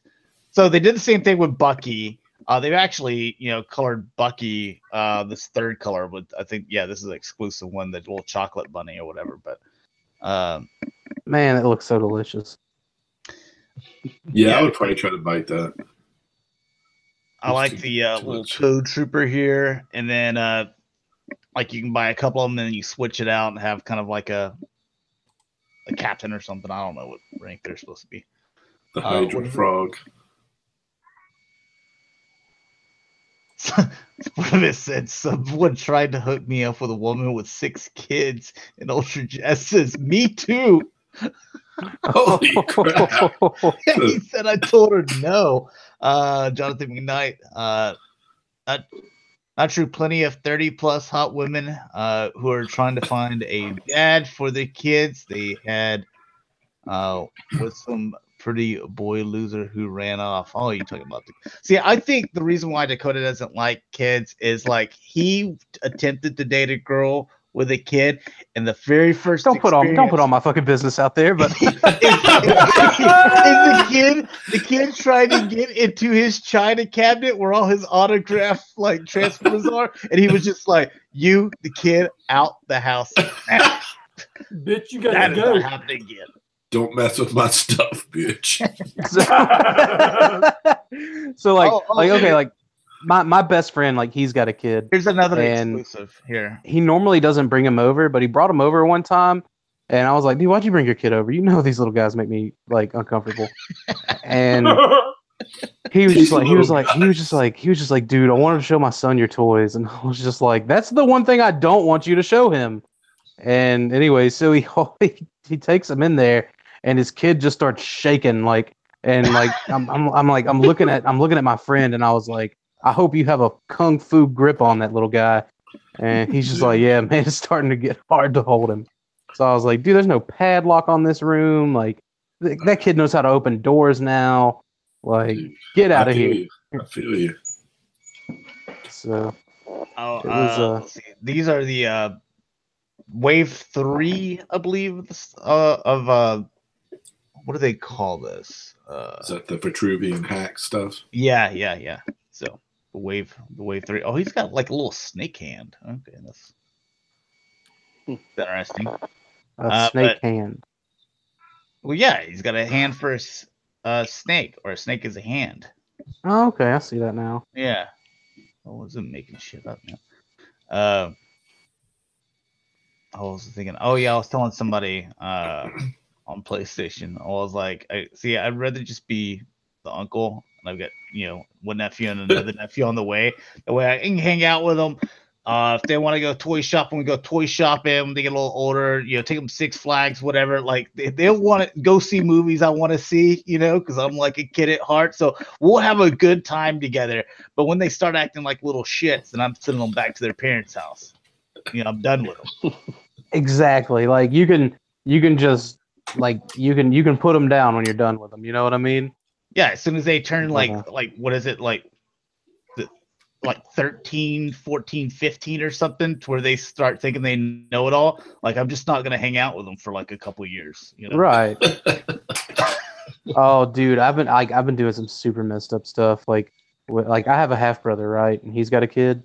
[SPEAKER 1] So they did the same thing with Bucky. They've actually, colored Bucky this third color with, I think, this is an exclusive one, the little chocolate bunny or whatever. But
[SPEAKER 2] man, it looks so delicious.
[SPEAKER 5] Yeah, I would probably try to bite that.
[SPEAKER 1] I like the little Code Trooper here, and then like you can buy a couple of them, and then you switch it out and have kind of like a captain or something. I don't know what rank they're supposed to be.
[SPEAKER 5] The Hydra Frog.
[SPEAKER 1] One of it said, someone tried to hook me up with a woman with 6 kids, and Ultra Jazz says, me too.
[SPEAKER 5] Holy crap.
[SPEAKER 1] He said, I told her no. Jonathan McKnight, not true. Plenty of 30+ hot women who are trying to find a dad for their kids. They had with some pretty boy loser who ran off. Oh, you talking about see? I think the reason why Dakota doesn't like kids is like he attempted to date a girl with a kid, and the very first
[SPEAKER 2] don't put all my fucking business out there, but
[SPEAKER 1] is the kid trying to get into his china cabinet where all his autograph like Transformers are, and he was just like, "You, the kid, out the house now."
[SPEAKER 3] Bitch, you gotta go.
[SPEAKER 1] Not happening again.
[SPEAKER 5] Don't mess with my stuff, bitch.
[SPEAKER 2] So like my best friend, like he's got a kid.
[SPEAKER 1] Here's another exclusive here.
[SPEAKER 2] He normally doesn't bring him over, but he brought him over one time, and I was like, dude, why'd you bring your kid over? You know these little guys make me like uncomfortable. And he was just like, dude, I wanted to show my son your toys, and I was just like, that's the one thing I don't want you to show him. And anyway, so he takes him in there, and his kid just starts shaking like. And like I'm looking at my friend, and I was like, I hope you have a kung fu grip on that little guy. And he's just like, yeah, man, it's starting to get hard to hold him. So I was like, dude, there's no padlock on this room. Like that kid knows how to open doors now. Like, get out of here.
[SPEAKER 5] I feel you.
[SPEAKER 2] So
[SPEAKER 1] let's see. These are the wave 3, I believe, of what do they call this?
[SPEAKER 5] Is that the Vitruvian hack stuff?
[SPEAKER 1] Yeah. So the wave 3. Oh, he's got like a little snake hand. Okay, that's interesting.
[SPEAKER 2] A snake hand.
[SPEAKER 1] Well, yeah, he's got a hand for a snake, or a snake is a hand.
[SPEAKER 2] Oh, okay, I see that now.
[SPEAKER 1] Yeah. I wasn't making shit up, man. I was thinking, I was telling somebody on PlayStation, I was like, I'd rather just be the uncle, and I've got, one nephew and another nephew on the way. That way I can hang out with them. If they want to go toy shopping, we go toy shopping. When they get a little older, take them Six Flags, whatever. Like they want to go see movies I want to see, because I'm like a kid at heart. So we'll have a good time together. But when they start acting like little shits, then I'm sending them back to their parents' house. I'm done with them.
[SPEAKER 2] Exactly. Like you can just like you can put them down when you're done with them. You know what I mean?
[SPEAKER 1] Yeah. As soon as they turn like what is it like 13, 14, 15 or something, to where they start thinking they know it all. Like I'm just not gonna hang out with them for like a couple of years.
[SPEAKER 2] Right. Oh, dude, I've been doing some super messed up stuff. Like I have a half brother, right, and he's got a kid.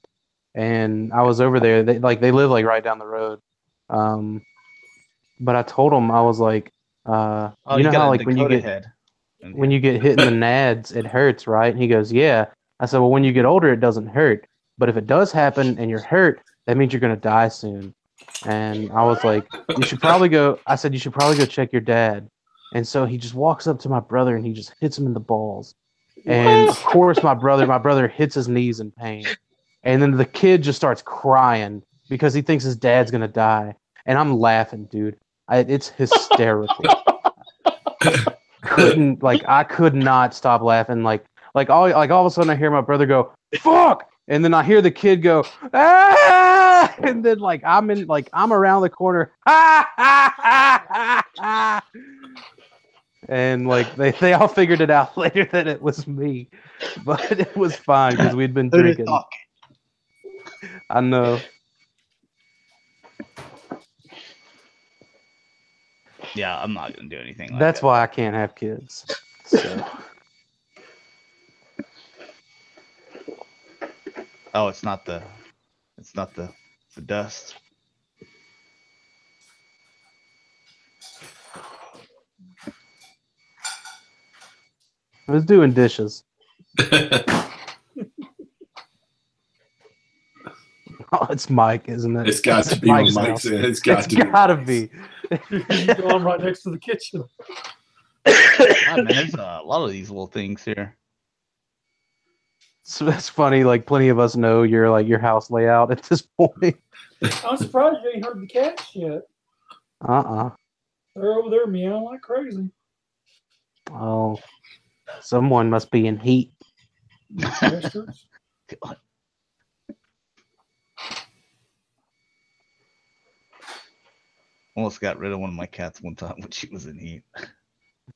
[SPEAKER 2] And I was over there. They live like right down the road. But I told him, I was like, you know how like when you get hit in the nads, it hurts, right? And he goes, yeah. I said, well, when you get older, it doesn't hurt. But if it does happen and you're hurt, that means you're gonna die soon. And I was like, you should probably go check your dad. And so he just walks up to my brother and he just hits him in the balls. And of course, my brother hits his knees in pain. And then the kid just starts crying because he thinks his dad's gonna die. And I'm laughing, dude. It's hysterical. I could not stop laughing. Like all of a sudden I hear my brother go, fuck! And then I hear the kid go, ah! And then I'm around the corner, and they all figured it out later that it was me. But it was fine because we'd been drinking. I know.
[SPEAKER 1] Yeah, I'm not gonna do anything like
[SPEAKER 2] That's
[SPEAKER 1] that.
[SPEAKER 2] why I can't have kids. So.
[SPEAKER 1] Oh, it's not the dust.
[SPEAKER 2] I was doing dishes. Oh, it's Mike, isn't it?
[SPEAKER 5] It's got to be when Mike's in. It's got to be.
[SPEAKER 3] You're going right next to the kitchen.
[SPEAKER 1] God, man, there's a lot of these little things here.
[SPEAKER 2] So that's funny. Like plenty of us know your house layout at this point.
[SPEAKER 3] I'm surprised you ain't heard the cats yet. They're over there meowing like crazy.
[SPEAKER 2] Oh, someone must be in heat.
[SPEAKER 1] God. Almost got rid of one of my cats one time when she was in heat.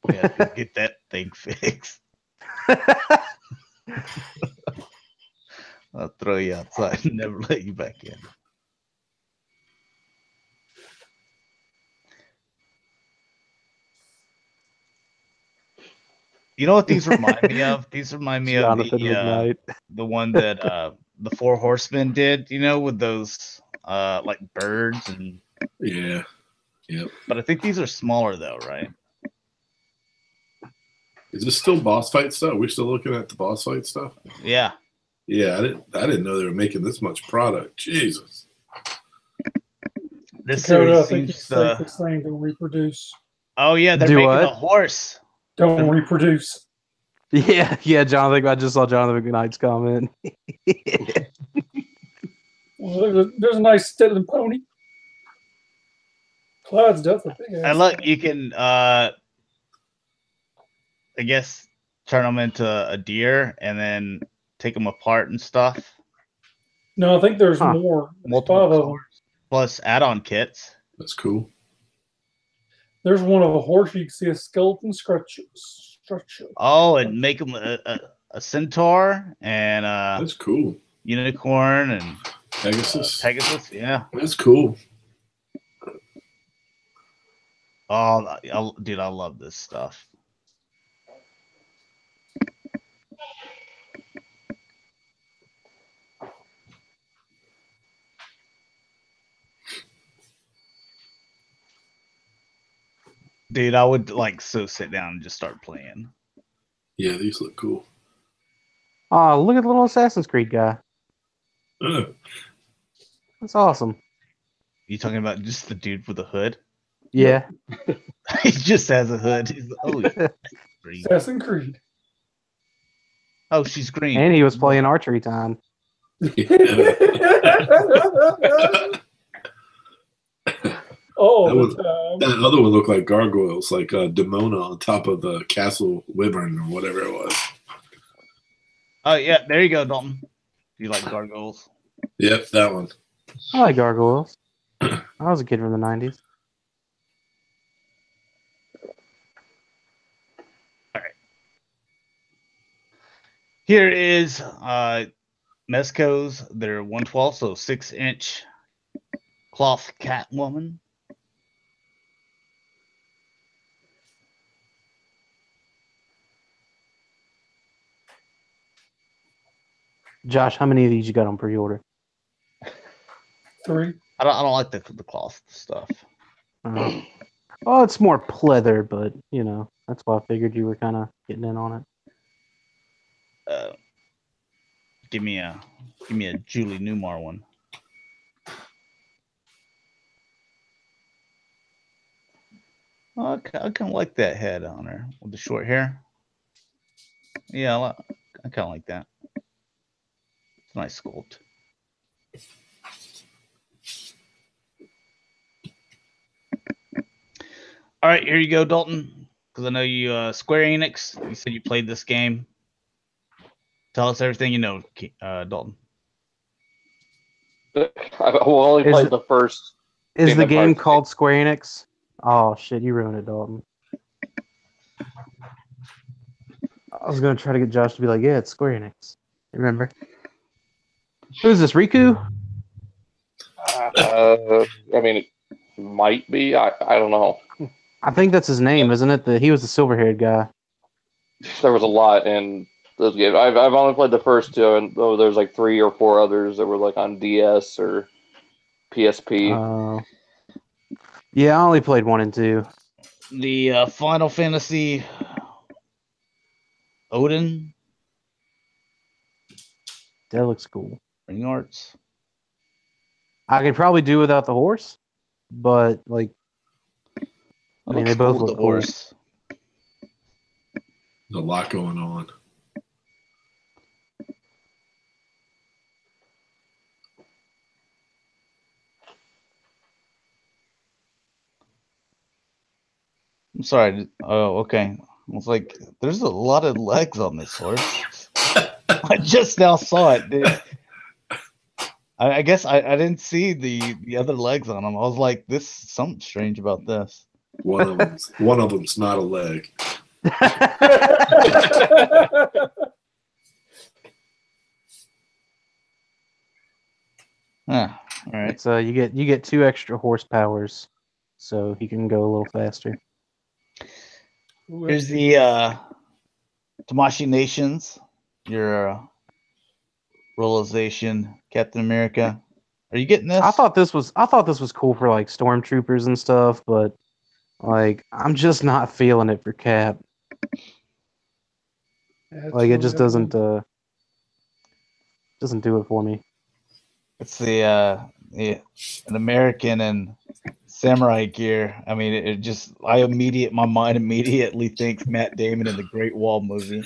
[SPEAKER 1] We had to get that thing fixed. I'll throw you outside and never let you back in. You know what these remind me of? These remind me
[SPEAKER 2] Jonathan
[SPEAKER 1] of the one that the Four Horsemen did, with those like birds and
[SPEAKER 5] yeah. Yep.
[SPEAKER 1] But I think these are smaller though, right?
[SPEAKER 5] Is this still boss fight stuff? We're still looking at the boss fight stuff?
[SPEAKER 1] Yeah.
[SPEAKER 5] Yeah, I didn't know they were making this much product. Jesus.
[SPEAKER 1] This
[SPEAKER 3] Dakota, I
[SPEAKER 1] series
[SPEAKER 3] think it's
[SPEAKER 1] seems to.
[SPEAKER 3] safely saying don't reproduce.
[SPEAKER 1] Oh yeah, they're
[SPEAKER 2] Do
[SPEAKER 1] making
[SPEAKER 2] what?
[SPEAKER 1] a horse.
[SPEAKER 3] Don't reproduce.
[SPEAKER 2] Yeah, Jonathan. I just saw Jonathan McKnight's comment.
[SPEAKER 3] Well, there's a nice Shetland pony. Clyde's definitely big ass.
[SPEAKER 1] And look, you can, I guess, turn them into a deer and then take them apart and stuff.
[SPEAKER 3] No, I think there's
[SPEAKER 2] Huh.
[SPEAKER 3] more. There's
[SPEAKER 1] Multiple
[SPEAKER 3] 5 of them.
[SPEAKER 1] colors plus add-on kits.
[SPEAKER 5] That's cool.
[SPEAKER 3] There's one of a horse. You can see a skeleton structure.
[SPEAKER 1] Oh, and make them a centaur and
[SPEAKER 5] That's cool.
[SPEAKER 1] unicorn and
[SPEAKER 5] Pegasus.
[SPEAKER 1] Pegasus. Yeah.
[SPEAKER 5] That's cool.
[SPEAKER 1] Oh, dude, I love this stuff. Dude, I would like so sit down and just start playing.
[SPEAKER 5] Yeah, these look cool.
[SPEAKER 2] Oh, look at the little Assassin's Creed guy. That's awesome.
[SPEAKER 1] You talking about just the dude with the hood?
[SPEAKER 2] Yeah.
[SPEAKER 1] He just has a hood. He's, oh, green.
[SPEAKER 3] Assassin's Creed.
[SPEAKER 1] Oh, she's green.
[SPEAKER 2] And he was playing archery time.
[SPEAKER 3] Oh,
[SPEAKER 5] that other one looked like gargoyles, like Demona on top of the Castle Wyvern or whatever it was.
[SPEAKER 1] Oh yeah, there you go, Dalton. You like gargoyles?
[SPEAKER 5] Yep, that one.
[SPEAKER 2] I like gargoyles. I was a kid from the 90s.
[SPEAKER 1] All right. Here is Mezco's. They're 112, so 6-inch cloth Catwoman.
[SPEAKER 2] Josh, how many of these you got on pre-order?
[SPEAKER 3] 3.
[SPEAKER 1] I don't like the cloth stuff.
[SPEAKER 2] Well, it's more pleather, but you know that's why I figured you were kind of getting in on it.
[SPEAKER 1] Give me a Julie Newmar one. I kind of like that head on her with the short hair. Yeah, I kind of like that. It's a nice sculpt. All right, here you go, Dalton. Because I know you, Square Enix. You said you played this game. Tell us everything you know, Dalton.
[SPEAKER 4] I've only played the first.
[SPEAKER 2] Is the
[SPEAKER 4] Kingdom
[SPEAKER 2] game
[SPEAKER 4] Hearts.
[SPEAKER 2] called Square Enix? Oh shit, you ruined it, Dalton. I was gonna try to get Josh to be like, yeah, it's Square Enix. Remember? Who's this, Riku?
[SPEAKER 4] I mean, it might be. I don't know.
[SPEAKER 2] I think that's his name, isn't it? He was the silver-haired guy.
[SPEAKER 4] There was a lot in those games. I've only played the first 2, and there's like 3 or 4 others that were like on DS or PSP.
[SPEAKER 2] Yeah, I only played 1 and 2.
[SPEAKER 1] The Final Fantasy Odin
[SPEAKER 2] That looks cool.
[SPEAKER 1] Ring Arts.
[SPEAKER 2] I could probably do without the horse, but like, I mean, they both look cool.
[SPEAKER 5] There's a lot going on.
[SPEAKER 1] I'm sorry. Oh, okay. I was like, there's a lot of legs on this horse. I just now saw it, dude. I guess I didn't see the other legs on him. I was like, this something strange about this.
[SPEAKER 5] One of them's not a leg.
[SPEAKER 1] Ah, all right.
[SPEAKER 2] It's you get 2 extra horsepowers, so he can go a little faster.
[SPEAKER 1] Here's the Tamashii Nations. Your realization, Captain America. Are you getting this?
[SPEAKER 2] I thought this was cool for like stormtroopers and stuff, but like I'm just not feeling it for Cap. Like it just doesn't. Doesn't do it for me.
[SPEAKER 1] It's an American and samurai gear. I mean, my mind immediately thinks Matt Damon in the Great Wall movie.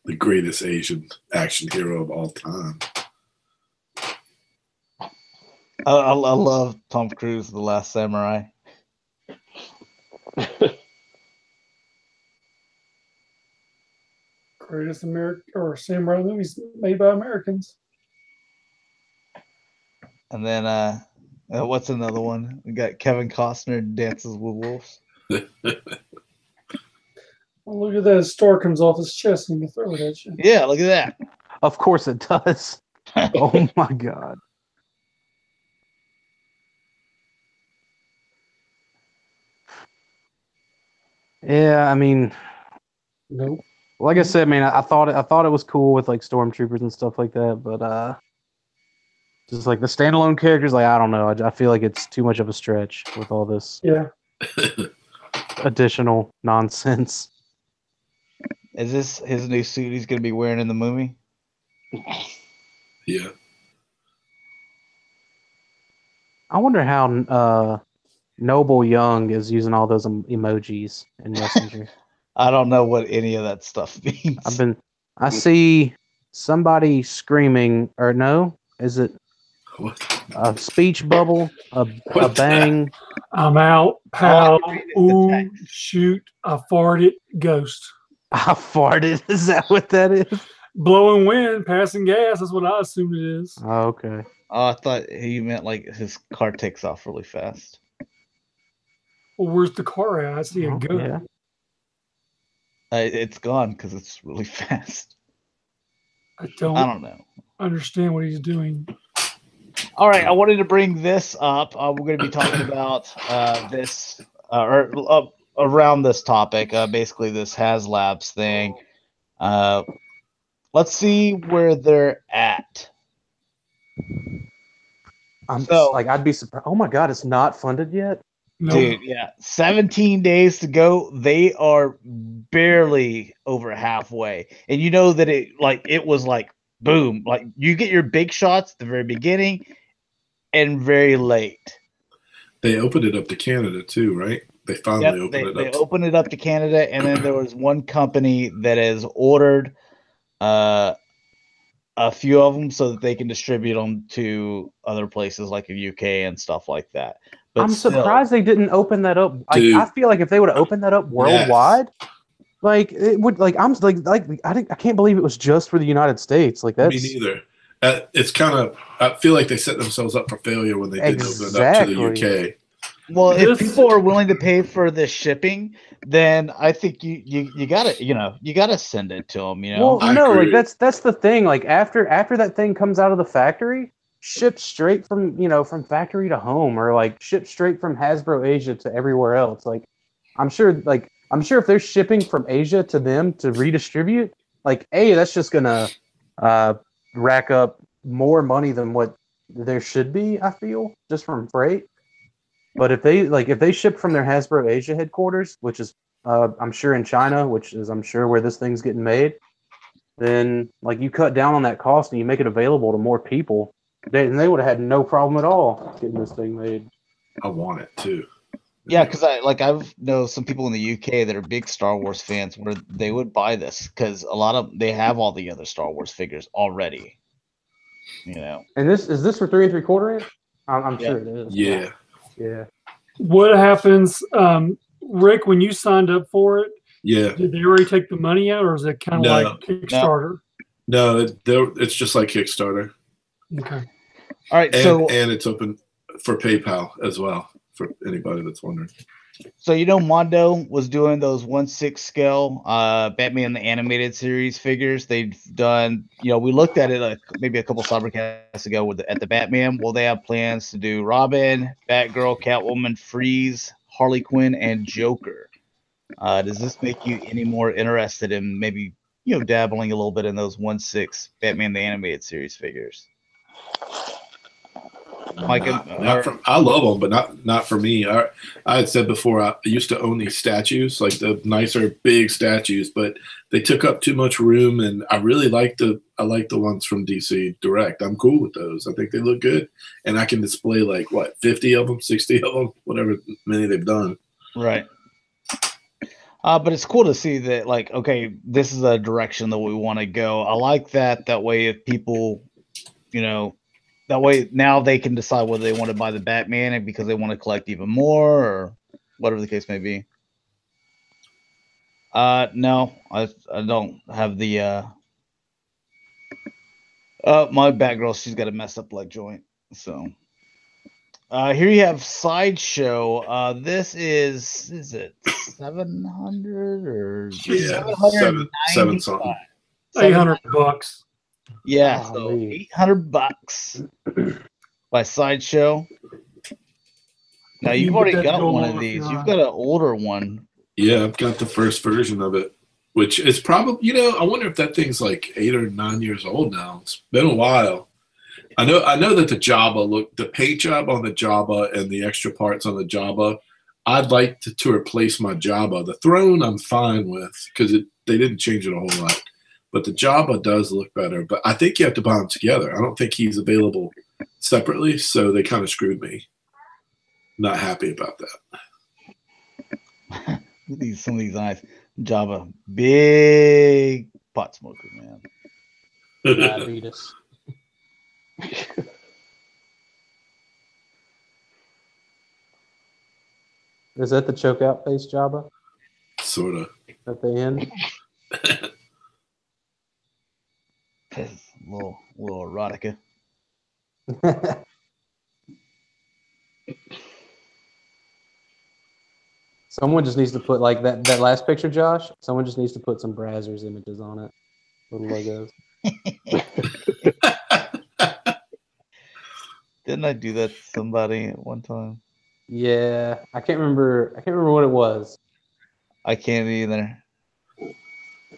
[SPEAKER 5] The greatest Asian action hero of all time.
[SPEAKER 1] I love Tom Cruise, The Last Samurai.
[SPEAKER 3] Greatest American or samurai movies made by Americans.
[SPEAKER 1] And then what's another one? We got Kevin Costner Dances with Wolves.
[SPEAKER 3] Well, look at that. His star comes off his chest and you can throw it at you.
[SPEAKER 1] Yeah, look at that.
[SPEAKER 2] Of course it does. Oh my god. Yeah, I mean,
[SPEAKER 3] Nope.
[SPEAKER 2] like I said, man, I thought it was cool with like stormtroopers and stuff like that, but just like the standalone characters, like I don't know, I feel like it's too much of a stretch with all this
[SPEAKER 3] Yeah.
[SPEAKER 2] additional nonsense.
[SPEAKER 1] Is this his new suit he's going to be wearing in the movie?
[SPEAKER 5] Yeah.
[SPEAKER 2] I wonder how Noble Young is using all those emojis in Messenger.
[SPEAKER 1] I don't know what any of that stuff means.
[SPEAKER 2] I see somebody screaming, or no, is it
[SPEAKER 5] What?
[SPEAKER 2] a speech bubble, a bang?
[SPEAKER 3] I'm out. Pow.
[SPEAKER 1] Oh, I read the
[SPEAKER 3] Ooh.
[SPEAKER 1] text.
[SPEAKER 3] Shoot. I farted. Ghost.
[SPEAKER 2] I farted. Is that what that is?
[SPEAKER 3] Blowing wind. Passing gas. That's what I assumed it is.
[SPEAKER 2] Oh, okay.
[SPEAKER 1] Oh, I thought he meant like his car takes off really fast.
[SPEAKER 3] Well, where's the car at? I see a
[SPEAKER 2] Oh,
[SPEAKER 3] gun.
[SPEAKER 2] yeah.
[SPEAKER 1] It's gone because it's really fast.
[SPEAKER 3] I
[SPEAKER 1] I
[SPEAKER 3] don't
[SPEAKER 1] don't know.
[SPEAKER 3] understand what he's doing.
[SPEAKER 1] All right, I wanted to bring this up. We're going to be talking about this around this topic, basically this HasLabs thing. Let's see where they're at.
[SPEAKER 2] I'd be surprised. Oh my god, it's not funded yet.
[SPEAKER 3] No.
[SPEAKER 1] Dude, yeah, 17 days to go. They are barely over halfway, and you know that it was like boom, like you get your big shots at the very beginning and very late.
[SPEAKER 5] They opened it up to Canada too, right? They finally opened it up.
[SPEAKER 1] They opened it up to Canada, and then there was one company that has ordered a few of them so that they can distribute them to other places like the UK and stuff like that. But
[SPEAKER 2] I'm
[SPEAKER 1] still,
[SPEAKER 2] surprised they didn't open that up. I feel like if they would have opened that up worldwide, like it would. Like I'm like I can't believe it was just for the United States. Like that's
[SPEAKER 5] Me neither. It's kind of. I feel like they set themselves up for failure when they didn't open it up to the UK.
[SPEAKER 1] well, if people are willing to pay for the shipping, then I think you gotta send it to them. You know,
[SPEAKER 2] well, no,
[SPEAKER 5] agree.
[SPEAKER 2] like that's the thing. Like after that thing comes out of the factory, shipped straight from from factory to home, or like shipped straight from Hasbro Asia to everywhere else. Like I'm sure if they're shipping from Asia to them to redistribute, like that's just gonna rack up more money than what there should be. I feel just from freight. But if they ship from their Hasbro Asia headquarters, which is I'm sure in China, which is I'm sure where this thing's getting made, then like you cut down on that cost and you make it available to more people. They would have had no problem at all getting this thing made.
[SPEAKER 5] I want it too.
[SPEAKER 1] yeah, because I know some people in the UK that are big Star Wars fans where they would buy this because a lot of they have all the other Star Wars figures already. You know,
[SPEAKER 2] And is this for 3 3/4 inch? I'm
[SPEAKER 1] Yeah.
[SPEAKER 2] sure it is.
[SPEAKER 5] Yeah.
[SPEAKER 2] Yeah.
[SPEAKER 3] What happens, Rick, when you signed up for it?
[SPEAKER 5] Yeah.
[SPEAKER 3] Did they already take the money out, or is it kind of
[SPEAKER 5] No.
[SPEAKER 3] like Kickstarter?
[SPEAKER 5] No, it's just like Kickstarter.
[SPEAKER 3] Okay.
[SPEAKER 1] all right.
[SPEAKER 5] And it's open for PayPal as well for anybody that's wondering.
[SPEAKER 1] So Mondo was doing those 1/6 scale Batman the Animated Series figures. They've done, we looked at it maybe a couple Cybercasts ago at the Batman. Well, they have plans to do Robin, Batgirl, Catwoman, Freeze, Harley Quinn, and Joker. Does this make you any more interested in maybe dabbling a little bit in those 1/6 Batman the Animated Series figures? Mike,
[SPEAKER 5] I love them, but not for me. I had said before I used to own these statues, like the nicer big statues, but they took up too much room, and I really like the ones from DC Direct. I'm cool with those. I think they look good, and I can display like 50 of them, 60 of them, whatever many they've done.
[SPEAKER 1] Right. But it's cool to see that, like, okay, this is a direction that we want to go. I like that. That way, if people, that way now they can decide whether they want to buy the Batman because they want to collect even more or whatever the case may be. No, I don't have the. My Batgirl, she's got a messed up leg joint. So, here you have Sideshow. This is it 700 or
[SPEAKER 5] seven something?
[SPEAKER 3] $800.
[SPEAKER 1] Yeah, so $800 by Sideshow. Now you've already got one of these. You've got an older one.
[SPEAKER 5] Yeah, I've got the first version of it, which is probably I wonder if that thing's like 8 or 9 years old now. It's been a while. I know that the paint job on the Jabba and the extra parts on the Jabba, I'd like to replace my Jabba. The throne I'm fine with because they didn't change it a whole lot. But the Jabba does look better. But I think you have to buy them together. I don't think he's available separately, so they kind of screwed me. Not happy about that.
[SPEAKER 1] Some of these eyes. Jabba, big pot smoker, man.
[SPEAKER 2] Diabetes. Is that the choke out face Jabba?
[SPEAKER 5] Sort of.
[SPEAKER 2] At the end?
[SPEAKER 1] It's a little erotica.
[SPEAKER 2] Someone just needs to put like that last picture, Josh. Someone just needs to put some Brazzers images on it, little logos.
[SPEAKER 1] Didn't I do that to somebody at one time?
[SPEAKER 2] Yeah, I can't remember what it was.
[SPEAKER 1] I can't either.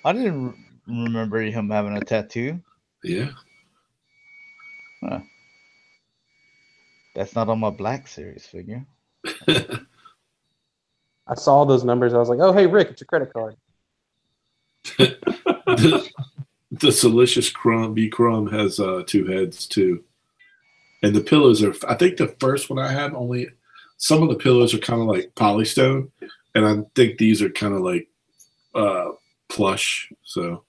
[SPEAKER 1] I didn't remember him having a tattoo.
[SPEAKER 5] Yeah.
[SPEAKER 1] Huh. That's not on my Black Series figure.
[SPEAKER 2] I saw those numbers. I was like, "Oh, hey, Rick, it's your credit card."
[SPEAKER 5] the Silicious B Crumb has 2 heads too, and the pillows are. I think the first one I had only some of the pillows are kind of like polystone, and I think these are kind of like plush. So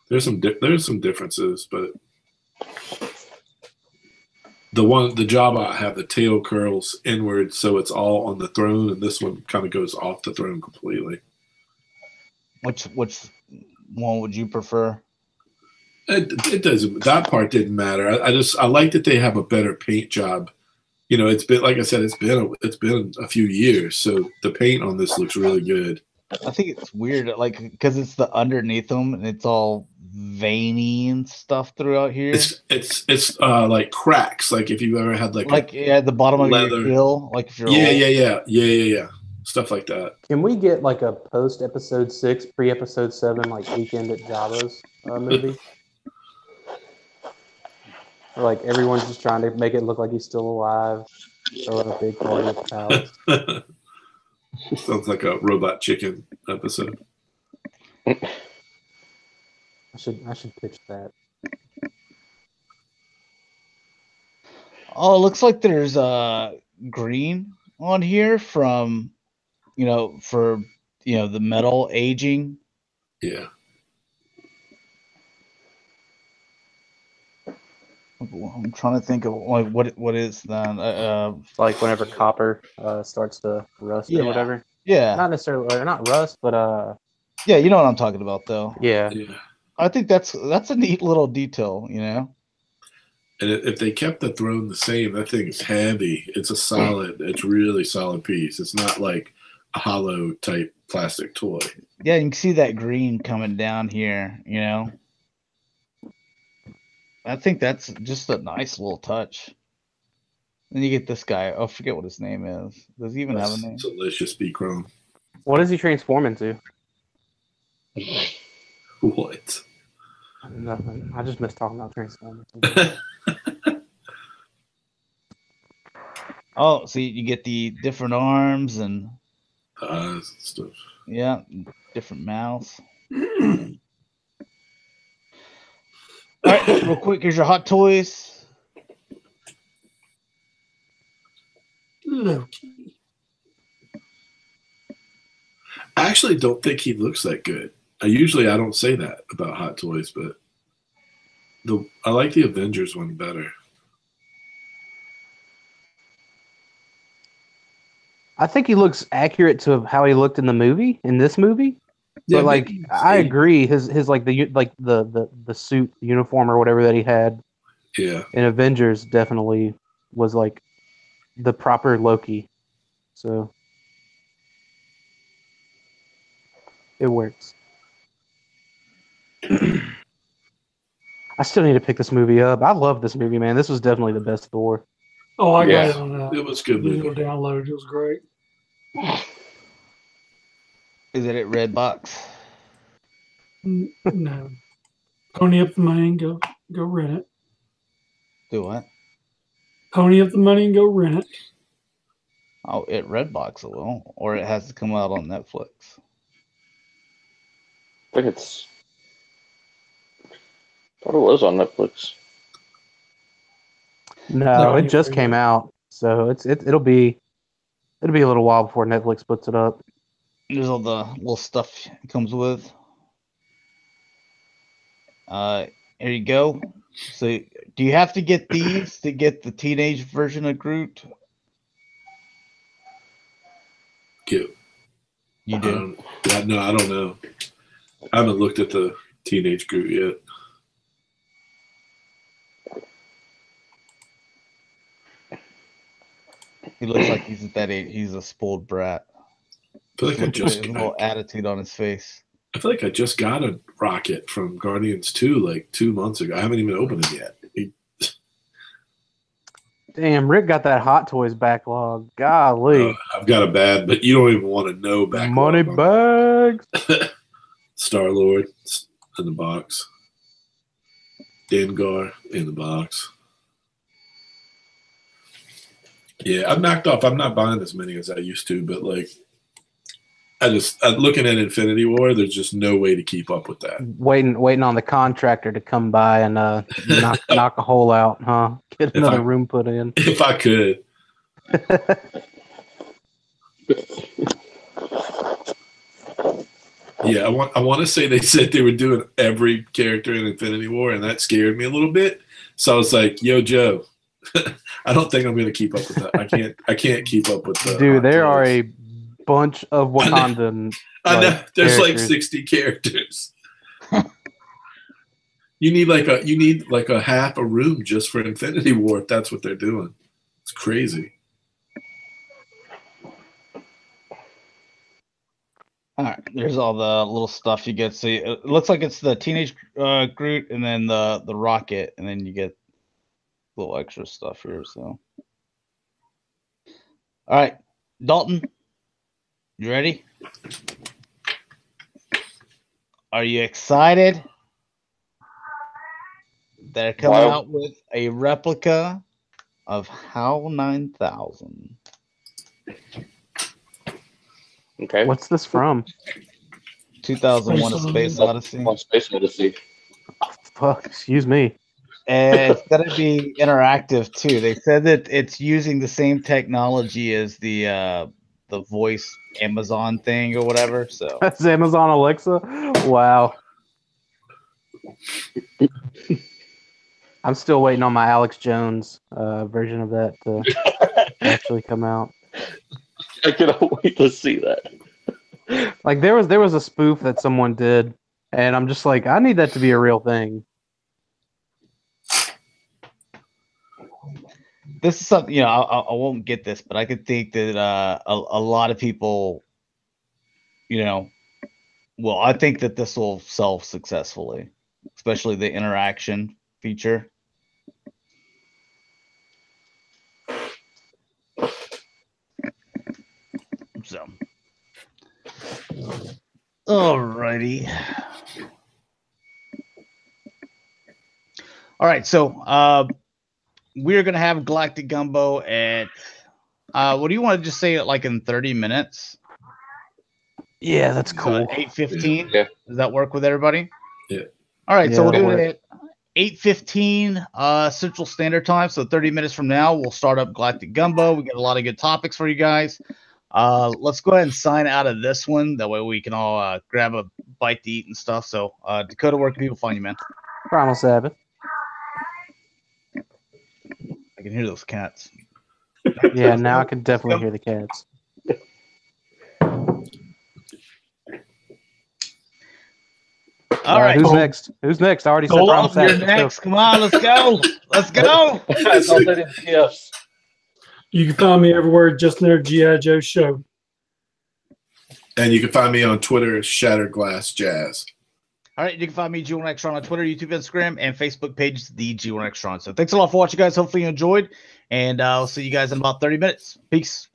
[SPEAKER 5] there's some differences, but the Jabba I have the tail curls inward, so it's all on the throne, and this one kind of goes off the throne completely.
[SPEAKER 1] Which one would you prefer?
[SPEAKER 5] It doesn't. That part didn't matter. I like that they have a better paint job. It's been, like I said, it's been a few years, so the paint on this looks really good.
[SPEAKER 1] I think it's weird, like, because it's the underneath them and it's all veiny and stuff throughout here.
[SPEAKER 5] It's like cracks, like if you've ever had
[SPEAKER 1] the bottom of your grill, like if you're
[SPEAKER 5] yeah, stuff like that.
[SPEAKER 2] Can we get like a post episode 6, pre episode 7, like Weekend at Jabba's movie? Or like everyone's just trying to make it look like he's still alive, throwing a big party at the palace.
[SPEAKER 5] Sounds like a Robot Chicken episode.
[SPEAKER 2] I should pitch that.
[SPEAKER 1] Oh, it looks like there's green on here from for the metal aging.
[SPEAKER 5] Yeah.
[SPEAKER 1] I'm trying to think of like what is then
[SPEAKER 2] like whenever copper starts to rust or whatever.
[SPEAKER 1] Yeah.
[SPEAKER 2] Not necessarily, or not rust, but
[SPEAKER 1] yeah, you know what I'm talking about though.
[SPEAKER 2] Yeah.
[SPEAKER 1] I think that's a neat little detail,
[SPEAKER 5] And if they kept the throne the same, that thing's heavy. It's really solid piece. It's not like a hollow type plastic toy.
[SPEAKER 1] Yeah, you can see that green coming down here, I think that's just a nice little touch. Then you get this guy. I forget what his name is. Does he even have a name?
[SPEAKER 5] Delicious B Chrome.
[SPEAKER 2] What does he transform into?
[SPEAKER 5] What?
[SPEAKER 2] Nothing. I just miss talking about Transformers.
[SPEAKER 1] Oh, see, you get the different arms and
[SPEAKER 5] stuff.
[SPEAKER 1] yeah, different mouths. All right, real quick, here's your Hot Toys.
[SPEAKER 3] Loki.
[SPEAKER 5] I actually don't think he looks that good. I don't say that about Hot Toys, but I like the Avengers one better.
[SPEAKER 2] I think he looks accurate to how he looked in the movie, in this movie.
[SPEAKER 5] Yeah,
[SPEAKER 2] But like, I agree. His the suit, the uniform, or whatever that he had.
[SPEAKER 5] Yeah.
[SPEAKER 2] In Avengers, definitely was like the proper Loki. So it works. I still need to pick this movie up. I love this movie, man. This was definitely the best Thor.
[SPEAKER 3] Oh, I got it on
[SPEAKER 5] It was good movie.
[SPEAKER 3] Download. It was great.
[SPEAKER 1] Is it at Redbox?
[SPEAKER 3] No. Pony up the money and go rent it.
[SPEAKER 1] Do what?
[SPEAKER 3] Pony up the money and go rent it.
[SPEAKER 1] Oh, at Redbox it will, or it has to come out on Netflix.
[SPEAKER 4] I think thought it was on Netflix.
[SPEAKER 2] No, it just came out, so it'll be a little while before Netflix puts it up.
[SPEAKER 1] There's all the little stuff it comes with. Here you go. So, do you have to get these to get the teenage version of Groot?
[SPEAKER 5] Cute.
[SPEAKER 1] You do?
[SPEAKER 5] No, I don't know. I haven't looked at the teenage Groot yet.
[SPEAKER 1] He looks like he's at that age. He's a spoiled brat.
[SPEAKER 5] I feel like
[SPEAKER 1] a little attitude on his face.
[SPEAKER 5] I feel like I just got a rocket from Guardians 2 like 2 months ago. I haven't even opened it yet.
[SPEAKER 2] Damn, Rick got that Hot Toys backlog. Golly.
[SPEAKER 5] I've got a bad, but you don't even want to know backlog.
[SPEAKER 2] Money bags.
[SPEAKER 5] Star-Lord in the box. Dengar in the box. Yeah, I've knocked off. I'm not buying as many as I used to, but like, I'm looking at Infinity War. There's just no way to keep up with that.
[SPEAKER 2] Waiting on the contractor to come by and knock a hole out, huh? Get another room put in.
[SPEAKER 5] If I could. Yeah, I want to say they said they were doing every character in Infinity War, and that scared me a little bit. So I was like, "Yo, Joe, I don't think I'm going to keep up with that. I can't keep up with that."
[SPEAKER 2] Dude, there are a bunch of Wakandan.
[SPEAKER 5] I know. There's like 60 characters. You need like a half a room just for Infinity War if that's what they're doing. It's crazy.
[SPEAKER 1] All right, there's all the little stuff you get. So it looks like it's the teenage Groot and then the rocket, and then you get little extra stuff here. So, all right, Dalton, you ready? Are you excited? They're coming out with a replica of HAL 9000.
[SPEAKER 4] Okay.
[SPEAKER 2] What's this from?
[SPEAKER 1] 2001: A Space Odyssey.
[SPEAKER 4] Space Odyssey.
[SPEAKER 2] Oh, fuck, excuse me.
[SPEAKER 1] And it's going to be interactive too. They said that it's using the same technology as the voice Amazon thing or whatever. So
[SPEAKER 2] that's Amazon Alexa. Wow. I'm still waiting on my Alex Jones version of that to actually come out.
[SPEAKER 4] I cannot wait to see that.
[SPEAKER 2] Like there was a spoof that someone did, and I'm just like, I need that to be a real thing.
[SPEAKER 1] this is something, I won't get this, but I could think that a lot of people, well, I think that this will sell successfully, especially the interaction feature. So, alrighty. All right, so we're gonna have Galactic Gumbo at What do you want to just say it like in 30 minutes?
[SPEAKER 2] Yeah, that's cool.
[SPEAKER 1] 8:15.
[SPEAKER 4] Yeah.
[SPEAKER 1] Does that work with everybody?
[SPEAKER 5] Yeah.
[SPEAKER 1] All right, so
[SPEAKER 2] Yeah,
[SPEAKER 1] we'll do
[SPEAKER 2] that'll
[SPEAKER 1] it at 8:15 Central Standard Time. So 30 minutes from now, we'll start up Galactic Gumbo. We got a lot of good topics for you guys. Let's go ahead and sign out of this one. That way we can all grab a bite to eat and stuff. So Dakota, where can people find you, man?
[SPEAKER 2] Primal Sabbath.
[SPEAKER 1] I can hear those cats.
[SPEAKER 2] Yeah, now I can definitely hear the cats.
[SPEAKER 1] All right.
[SPEAKER 2] Who's next? Who's next? I already said Primal
[SPEAKER 1] Dalton, you're
[SPEAKER 2] Sabbath. Let's go.
[SPEAKER 1] next. Come on, let's go. Let's go.
[SPEAKER 4] That's all that is, yes.
[SPEAKER 3] You can find me everywhere, just near G.I. Joe Show.
[SPEAKER 5] And you can find me on Twitter as Shatrdglassjazz.
[SPEAKER 1] All right, you can find me, G1 Extron, on Twitter, YouTube, Instagram, and Facebook page, the G1 Extron. So thanks a lot for watching, guys. Hopefully you enjoyed, and I'll see you guys in about 30 minutes. Peace.